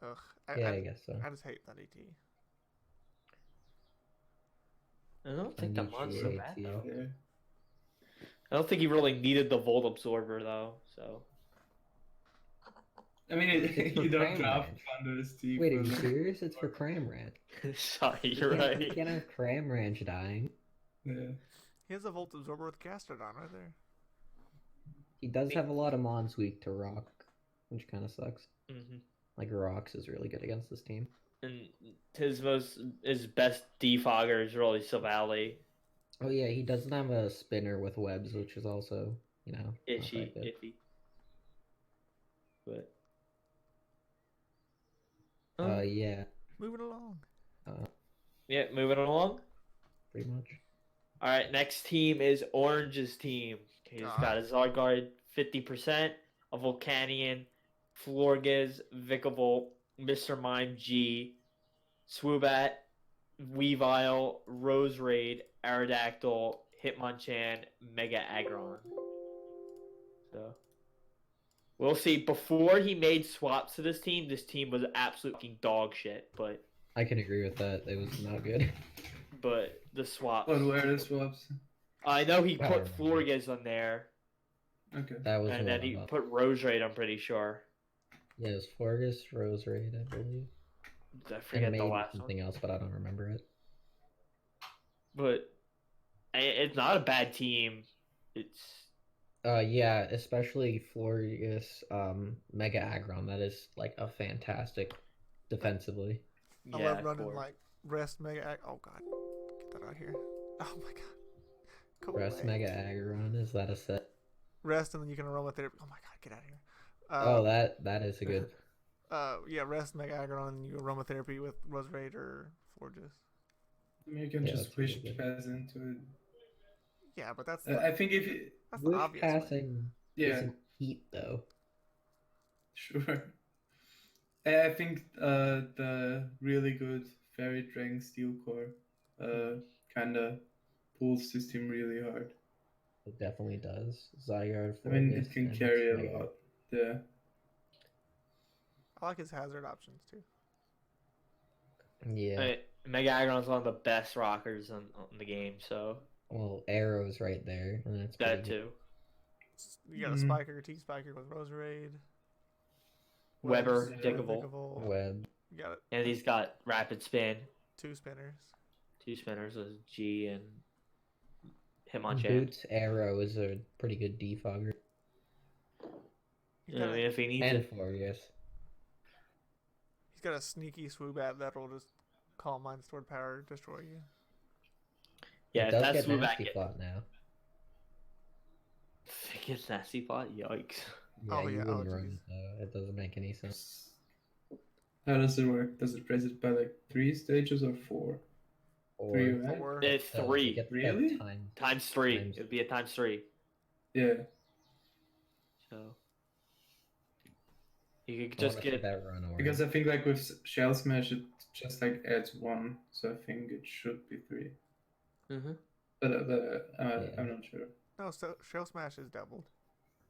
Ugh. Yeah, I guess so. I just hate Thundy T. I don't think the Thundy mon's so T bad hates you. though. Yeah. I don't think he really needed the Volt Absorber though. So I mean, It's for you don't Cram draft Ranch. Thunder's T. Wait, for are you like- serious? It's for Cramranch. sorry, You you're can't- You right. can't have Cramranch dying. Yeah. He has a Volt Absorber with Gastrodon right there. He does have a lot of mons weak to rock, which kind of sucks. hmm Like rocks is really good against this team. And his best defogger is really Silvally. Oh yeah, he doesn't have a spinner with webs, which is also, you know, not Itchy, that good. iffy. But Yeah, Moving along. yeah, moving along. pretty much. All right, next team is Orange's team. He's got a Zygarde 50%, a Volcanion, Florges, Vikavolt, Mr. Mime G, Swoobat, Weavile, Roserade, Aerodactyl, Hitmonchan, Mega Aggron. So we'll see. Before he made swaps to this team was absolutely dog shit. But I can agree with that. It was not good. the swaps. But where are the swaps? I know he I put don't remember. Florges on there, Okay. That was and one then he of put Roserade. I'm pretty sure. Yeah, it was Florges, Roserade, I believe. I And forget the maybe last one. something else, but I don't remember it. But it's not a bad team. It's Yeah, especially Florges, Mega Aggron. That is like a fantastic defensively. I yeah, love running core. like Rest Mega. Oh god, get that out here. Oh my god. Go Rest away. Mega Aggron, is that a set? Rest, and then you can aromatherapy. Oh my god, get out of here. Oh, that is a good. Yeah, Rest Mega Aggron, and you aromatherapy with Roserade or Florges. I mean, you can Yeah, just that's pretty wish good. pass into it. Yeah, but that's I think if you, that's the Wish obvious way. passing yeah, isn't heat though. sure. I think the really good Fairy Dragon Steel Core kind of pulls this team really hard. It definitely does. Zygarde, I mean, Florges, it can and carry Mega- a lot. Yeah. I like his hazard options too. Yeah. Mega Aggron's one of the best rockers on the game. So Well, Arrow's right there, and that's that pretty good. too. You got a Mhm. Spiker, T Spiker with Roserade. Weber, Weber, Diggable. Web. You got it. And he's got Rapid Spin, 2 spinners. 2 spinners with G and Hitmonchan. Boots Arrow is a pretty good defogger. He's I got, mean, a, if he needs And it. 4, yes. he's got a sneaky Swoobat that'll just call mine stored power, destroy you. Yeah, it if does that's get Swoobat nasty get, plot now. if it gets nasty pot, yikes. Yeah, Oh, you yeah, wouldn't oh, run jeez. it though. It doesn't make any sense. How does it work? Does it raise it by like 3 stages or 4? Or 3, right? 4. It's so it 3 gets Really? times 3. times- It'd be a times 3. Yeah. So you could I just wanna see get. that run or Because I think like with Shell Smash, it just like adds 1, so I think it should be 3. Mhm. But Yeah. I'm not sure. No, so Shell Smash is doubled.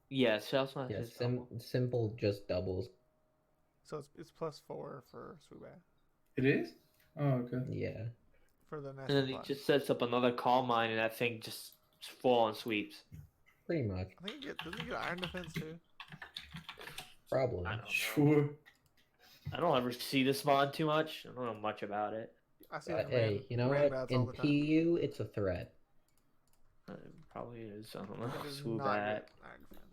Yeah, Shell Smash yeah, is double. simple just doubles. So it's +4 for Swoobat. It is? Oh, okay. Yeah. For the And nasty then he plot. just sets up another Calm Mine, and that thing just full on sweeps. Pretty much. I think doesn't he get Iron Defense too? Probably. I don't know. Sure. I don't ever see this mod too much. I don't know much about it. I see But it hey, you know random what? ads all In the time. PU, it's a threat. It probably is. I don't know. It does not Swoobat. get Iron Defense.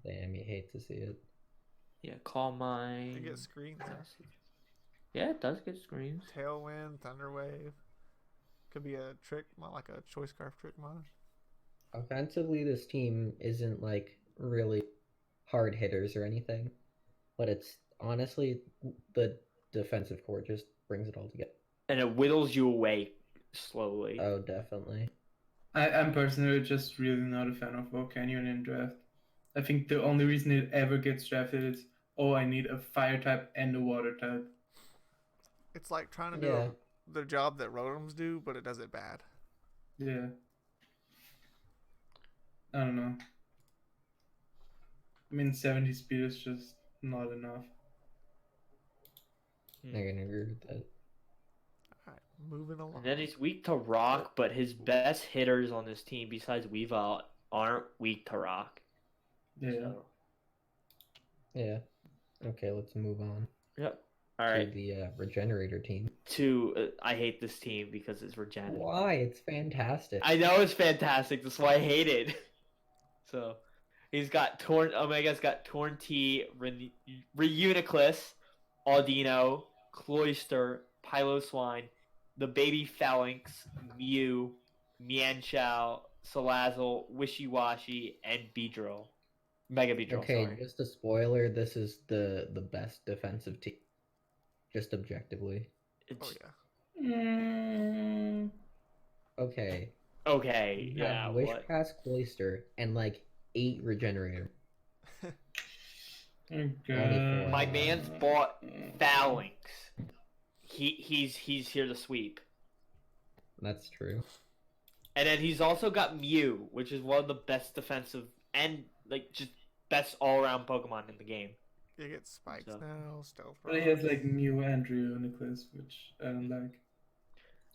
Damn, you hate to see it. Yeah, Calm Mine. They get screens. Yeah, it does get screens. Tailwind, Thunderwave. Could be a trick, like a Choice Scarf trick mod. Offensively, this team isn't like really hard hitters or anything, but it's honestly the defensive core just brings it all together. And it whittles you away slowly. Oh, definitely. I'm personally just really not a fan of Volcanion in draft. I think the only reason it ever gets drafted is, oh, I need a fire type and a water type. It's like trying to Yeah. do the job that Rotoms do, but it does it bad. Yeah. I don't know. I mean, 70 speed is just not enough. I can agree with that. Alright, moving along. And then he's weak to rock, but his best hitters on this team, besides Weavile, aren't weak to rock. Yeah. So, Yeah. Okay, let's move on yep. All to right. the Regenerator team. I hate this team because it's Regen. Why? It's fantastic. I know it's fantastic. That's why I hate it. So, he's got Omega's got Torn T, Reuniclus, Audino, Cloyster, Piloswine, the baby Phalanx, Mew, Mienshao, Salazzle, Wishy-Washy, and Beedrill. Mega Beedrill, Okay, sorry. just a spoiler. This is the best defensive team, just objectively. Oh It's, yeah. Mm, Okay. okay, You have yeah, Wish what? Pass Cloyster and like 8 Regenerator. okay. My man's bought Phalanx. He's here to sweep. That's true. And then he's also got Mew, which is one of the best defensive and like just best all-around Pokemon in the game. You get spikes So- now, stealth. But he has rocks. like Mew and Reuniclus, which I don't like.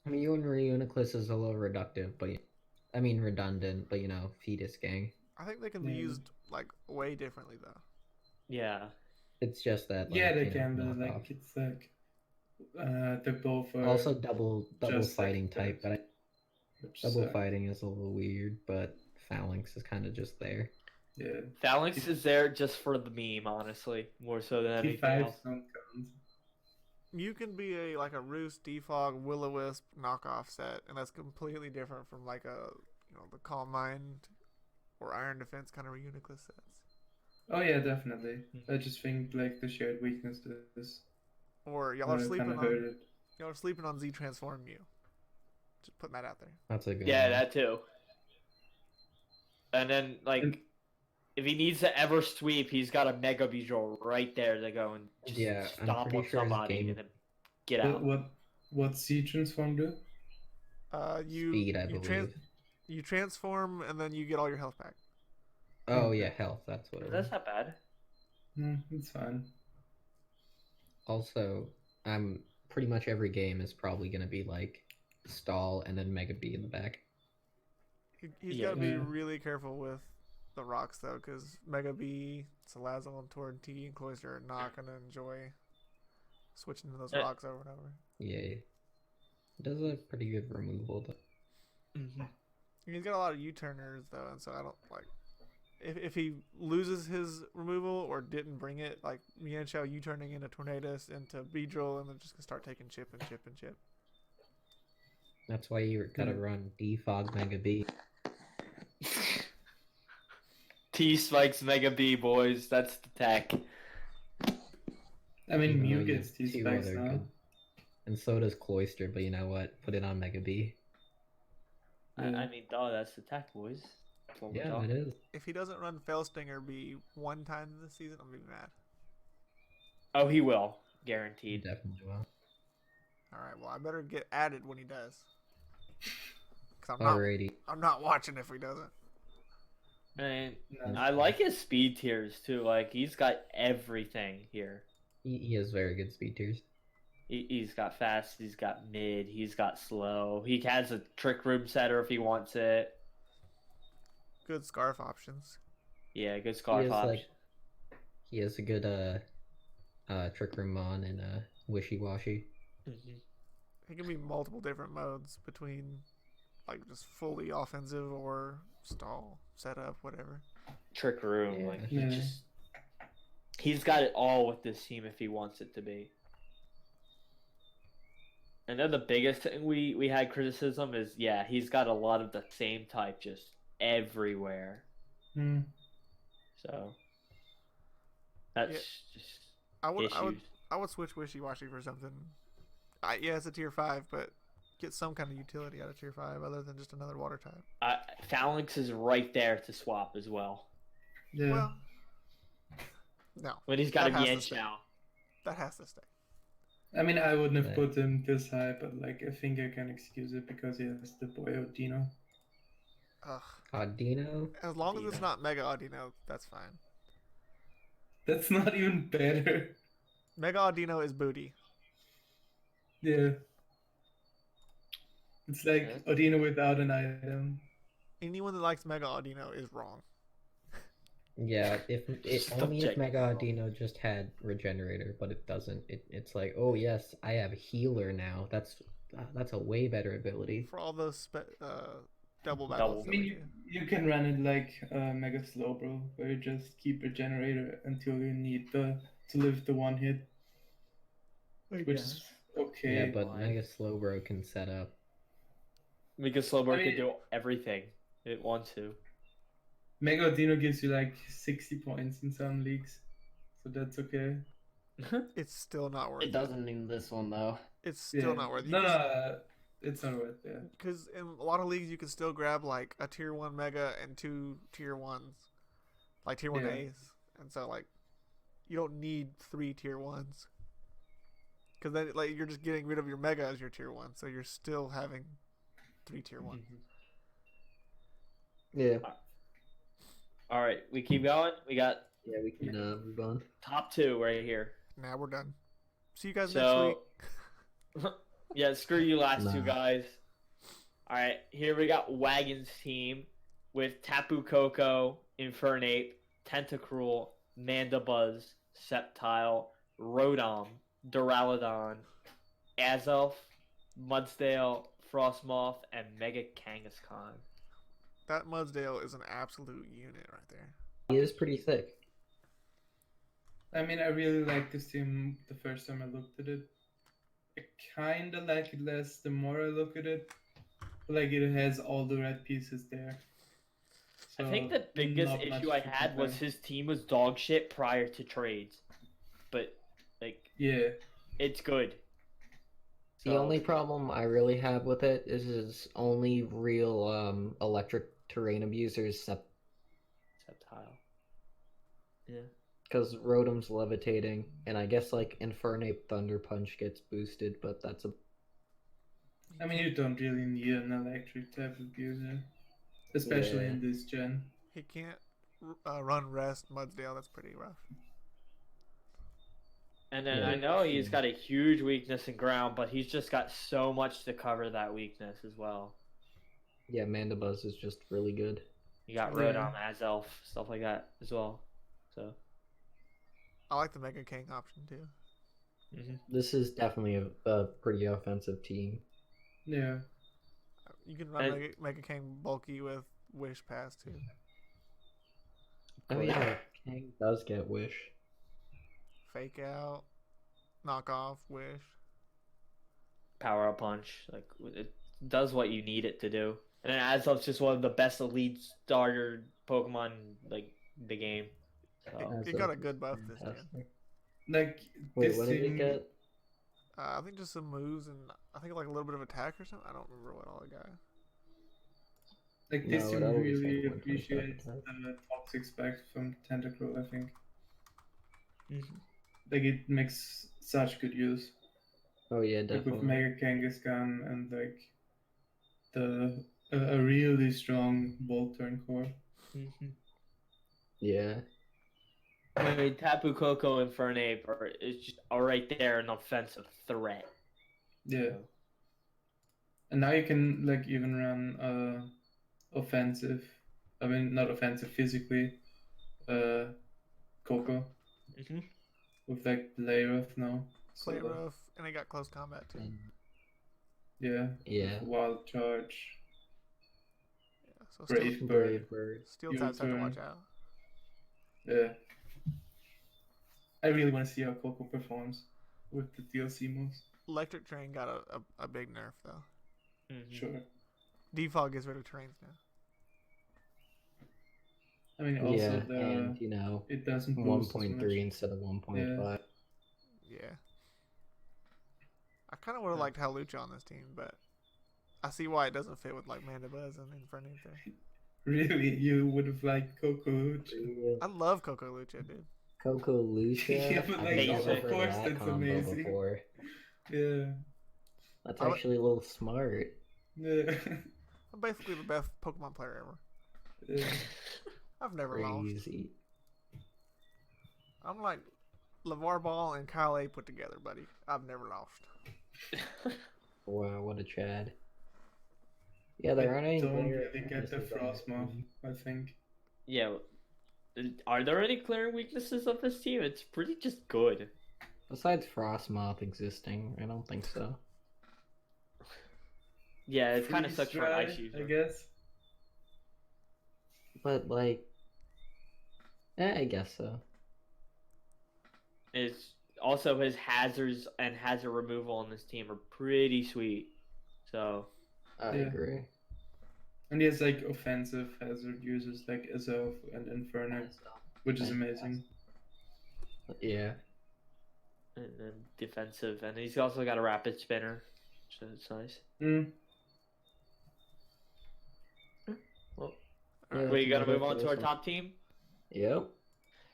I mean, you and Reuniclus is a little redundant, but you know, Fetus Gang. I think they can be Yeah. used like way differently though. Yeah. It's just that. Like, Yeah, they you know, can, but knockoff. like it's like they're both Also double just fighting like type, but which double suck. fighting is a little weird. But Phalanx is kind of just there. Yeah. Phalanx is there just for the meme, honestly, more so than anything T5 else. don't count. You can be a Roost, Defog, Will-O-Wisp knockoff set, and that's completely different from like the Calm Mind or Iron Defense kind of Reuniclus sets. Oh yeah, definitely. Mhm. I just think like the shared weakness to this. Or y'all are sleeping kind of hurt on it. Z Transform Mew. Just putting that out there. That's a good. Yeah, one. that too. And then like And- if he needs to ever sweep, he's got a Mega Beedrill right there to go and just Yeah, I'm stomp pretty on sure his somebody game- and then get out. What C transform do? You Speed, I you, believe. you transform and then you get all your health back. Oh yeah, health. That's what it was. That's not bad. It's fine. Also, pretty much every game is probably gonna be like stall and then Mega B in the back. He's Yeah. got to be Yeah. really careful with the rocks though, because Mega B, Salazzle, and Torn T and Cloyster are not gonna enjoy switching to those rocks over and over. Yeah, it does a pretty good removal though. Mm-hmm. He's got a lot of U-turners though, and so I don't like if he loses his removal or didn't bring it, like Mienshao U-turning into Tornadus into Beedrill, and then just gonna start taking chip and chip and chip. That's why you gotta run Defog Mega B. T spikes Mega B, boys. That's the tech. I mean, Even Mew though you gets have these two spikes other now. good- And so does Cloyster, but you know what? Put it on Mega B. I mean, duh, that's the tech, boys. That's what we're Yeah, talking. it is. If he doesn't run Fail Stinger B one time this season, I'm gonna be mad. Oh, he will. You Guaranteed. definitely will. All right, well I better get added when he does. Cause Alrighty. I'm not watching if he doesn't. And No. I like his speed tiers too. Like he's got everything here. He has very good speed tiers. He's got fast. He's got mid. He's got slow. He has a trick room setter if he wants it. Good scarf options. Yeah, good scarf has, option. like, He has a good Trick Room Mon and Wishy Washy. Mhm. It can be multiple different modes between like just fully offensive or stall, setup, whatever. Trick room. Yeah. Like he Yeah. just. He's got it all with this team if he wants it to be. And then the biggest thing we had criticism is, yeah, he's got a lot of the same type just everywhere. Hmm. So that's Yeah. just I would issues. I would switch Wishy Washy for something. Yeah, it's a tier 5, but get some kind of utility out of tier 5 other than just another water type. Phalanx is right there to swap as well. Yeah. Well, no, But he's got a That has to stay. Mienshao. that has to stay. I mean, I wouldn't have Yeah. put him this high, but like I think I can excuse it because he has the boy Odino. Ugh. Audino? As long as it's Audino. not Mega Audino, that's fine. That's not even better. Mega Audino is booty. Yeah. It's like Yeah. Odino without an item. Anyone that likes Mega Audino is wrong. Yeah, if only if Subject. Mega Audino just had Regenerator, but it doesn't. It's like, oh yes, I have Healer now. That's a way better ability. For all those double Double. battles. I that we mean, you can run it like Mega Slowbro, where you just keep Regenerator until you need to live the one hit, which is okay. Yeah, but Why? Mega Slowbro can set up. Because Slowbro I can mean- do everything it wants to. Mega Odino gives you like 60 points in some leagues, so that's okay. It's still not worth It doesn't in this one though. It's still not worth it. No, it's not worth it. Because in a lot of leagues, you can still grab like a tier 1 Mega and 2 tier 1s. Like tier 1 Yeah. A's. And so, like, you don't need 3 tier 1s. Because then, like, you're just getting rid of your Mega as your tier 1. So you're still having 3 tier 1s. Yeah. All right, we keep going. We got Yeah, we can move on. top 2 right here. Now we're done. See you guys So, next week. yeah, screw you last two Nah. guys. All right, here we got Wagon's team with Tapu Koko, Infernape, Tentacruel, Mandibuzz, Sceptile, Rotom, Duraludon, Azelf, Mudsdale, Frostmoth, and Mega Kangaskhan. That Mudsdale is an absolute unit right there. He is pretty thick. I mean, I really like this team the first time I looked at it. I kinda like it less the more I look at it. But like it has all the right pieces there. I So, think the biggest not much issue I to had was complain. his team was dog shit prior to trades, but like Yeah. it's good. The So- only problem I really have with it is his only real electric terrain abusers, Sceptile. Yeah. because Rotom's levitating, and I guess like Infernape Thunder Punch gets boosted, but that's a I mean, you don't really need an electric type of user. Especially Yeah. in this gen. He can't run rest Mudsdale. That's pretty rough. And then Yeah. I know he's got a huge weakness in ground, but he's just got so much to cover that weakness as well. yeah. Mandibuzz is just really good. You got Yeah. Rotom, Azelf, stuff like that as well. So. I like the Mega King option too. This is definitely a pretty offensive team. Yeah. You can run And- Mega King bulky with Wish Pass too. Oh yeah, Kang does get Wish. Fake out, knock off, Wish. Power up punch, like it does what you need it to do. And then Azelf's just one of the best elite starter Pokemon like the game. So. It got a good buff this gen. Fantastic. Like Wait, this what did it team, get? I think just some moves and I think like a little bit of attack or something. I don't remember what all it got. like No, this it team always really had 125 appreciates attack. the toxic spec from Tentacruel, I think. Mhm. Like it makes such good use. Oh yeah, Like with definitely. Mega Kangaskhan and like a really strong Volturn core. Yeah. I mean, Tapu Koko and Fernape is just right there an offensive threat. Yeah. And now you can like even run offensive. I mean not offensive physically. Coco Mm-hmm. with like Blaroth now. So, Play rough, and it got close combat too. And yeah. yeah. With Wild Charge. Yeah, so Brave Bird. Brave Bird. steel types have to U-turn. watch out. Yeah. I really want to see how Coco performs with the DLC moves. Electric Train got a big nerf though. Mm-hmm. Sure. Default gets rid of terrains now. I mean, also Yeah, and you know, it doesn't boost as 1.3 much. instead of 1.5. Yeah. I kind of would have liked Hawlucha on this team, but I see why it doesn't fit with like Mandibuzz and Infernape there. Really, you would have liked Coco. I love Coco Lucha, dude. Coco Lucia. Yeah, but, like, I've never of heard course of that that's combo amazing. before. Yeah. That's I- actually a little smart. Yeah. I'm basically the best Pokemon player ever. Yeah. I've never lost. Crazy. I'm like LeVar Ball and Kyle A put together, buddy. I've never lost. Wow, what a Chad. Yeah, there aren't any don't player really get the weaknesses on this Frostmoth, team. I think. Yeah. Are there any clear weaknesses of this team? It's pretty just good. Besides Frostmoth existing, I don't think so. Yeah, it's kind of Freeze sucks for an dry, ice user. I guess. But like, I guess so. It's also his hazards and hazard removal on this team are pretty sweet. So I Yeah. agree. And he has like offensive hazard users like Azelf and Inferno, which is amazing. Yeah. and then defensive, and he's also got a rapid spinner, so it's nice. Mm. Well, Yeah, we gotta another move on to our person. top team. Yep.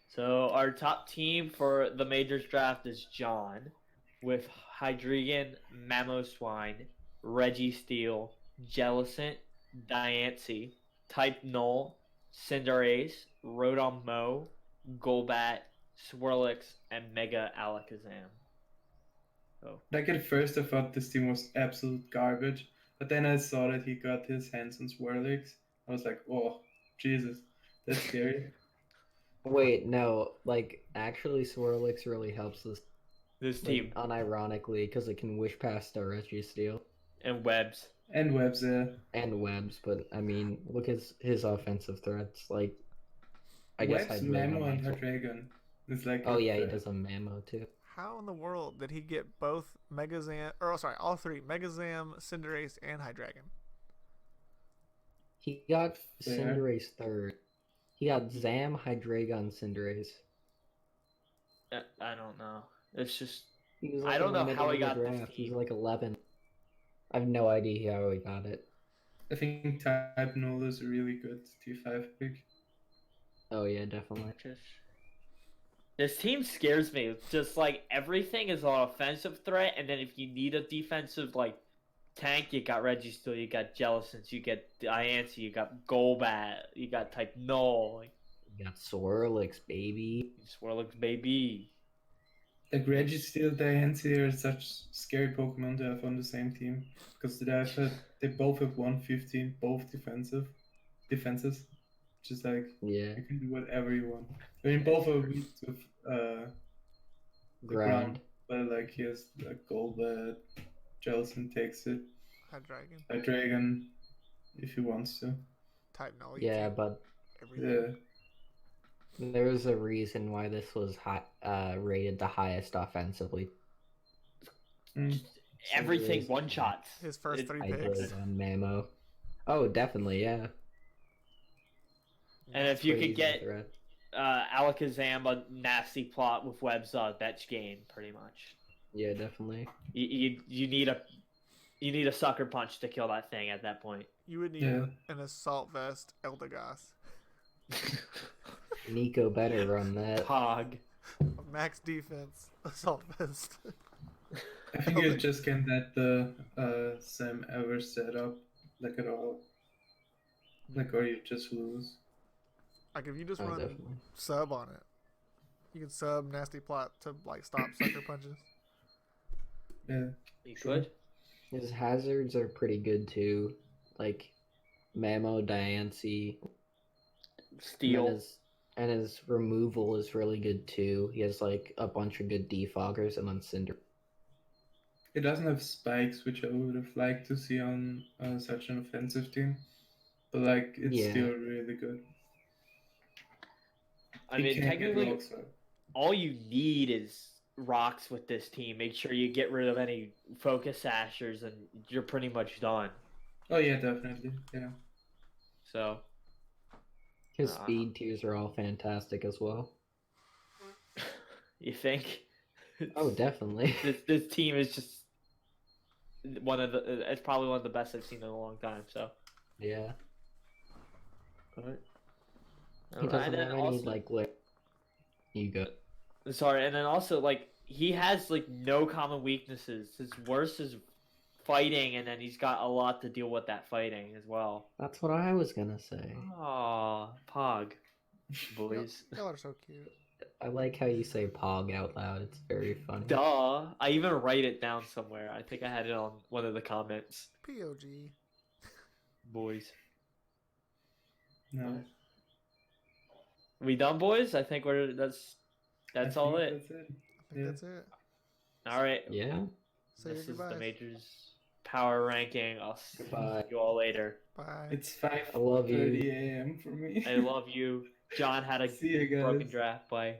So our top team for the majors draft is John, with Hydreigon, Mamoswine, Registeel, Jellicent, Diancie, Type Null, Cinderace, Rotom-Mow, Golbat, Swirlix, and Mega Alakazam. Like at first I thought this team was absolute garbage, but then I saw that he got his hands on Swirlix. I was like, oh, Jesus, that's scary. Wait, no, like actually Swirlix really helps this This like, team unironically because it can wish past a Registeel and Webs. And Webs, and Webs, but I mean, look at his offensive threats. Like, I guess Webs, Hydreigon Mamo, and might- Hydreigon. It's like Oh yeah, he does a Mammo too. How in the world did he get both Megazam, or sorry, all three, Megazam, Cinderace, and Hydreigon? He got Fair. Cinderace third. He got Zam, Hydreigon, Cinderace. I don't know. It's just He was I don't in the know how middle he of the got this draft. He was team. like 11. I have no idea how he got it. I think Type Null is a really good T5 pick. Oh yeah, definitely. just this team scares me. It's just like everything is an offensive threat, and then if you need a defensive like tank, you got Registeel, you got Jellicent, you get Diancie, you got Golbat, you got Type Null, like You got Swirlix, baby. Swirlix baby. Like Registeel, Diancie are such scary Pokemon to have on the same team because they both have 115, both defenses. Just like Yeah, you can do whatever you want. I mean, both are weak with the ground, grind. but like he has a gold that Jelson takes it. High dragon. A dragon, if he wants to. Type no. You Yeah, can't. but Everything. Yeah. there's a reason why this was rated the highest offensively. Mm. Everything is- one shots. His first It- three I picks. did on Mamo. Oh, definitely, yeah. And if you Pretty could easy get threat. Alakazam a nasty plot with webs, that's game pretty much. Yeah, definitely. You need a sucker punch to kill that thing at that point. You would need Yeah. an assault vest, Eldegoss, Nico better run that. Pog. a max defense assault vest. I think you just can't let the Sam ever set up like at all. Like, or you just lose. Like if you just Oh, run definitely. sub on it, you can sub nasty plot to like stop sucker punches. Yeah. You True. could. His hazards are pretty good too. Like Mamo, Diancie, Steel. and his removal is really good too. He has like a bunch of good defoggers and then Cinder. It doesn't have spikes, which I would have liked to see on such an offensive team. But like, it's Yeah. still really good. I He mean, can't get technically, rocks up. all you need is rocks with this team. Make sure you get rid of any focus sashers, and you're pretty much done. Oh yeah, definitely. Yeah. So, His speed tiers are all fantastic as well. you think? Oh, definitely. This team is just it's probably one of the best I've seen in a long time. So, Yeah. alright. He doesn't have any like you go. Sorry, and then also like he has like no common weaknesses. His worst is fighting, and then he's got a lot to deal with that fighting as well. That's what I was gonna say. Aw, Pog, boys. Y'all are so cute. I like how you say Pog out loud. It's very funny. Duh. I even write it down somewhere. I think I had it on one of the comments. POG. Boys. No. We done, boys? I think that's I all think it. That's it. I think that's it. All right. Yeah. Say This is goodbyes. the Majors power ranking. I'll see Goodbye. you all later. Bye. It's I love you. 5:30 a.m. for me. I love you. John had a See you guys. broken draft. Bye.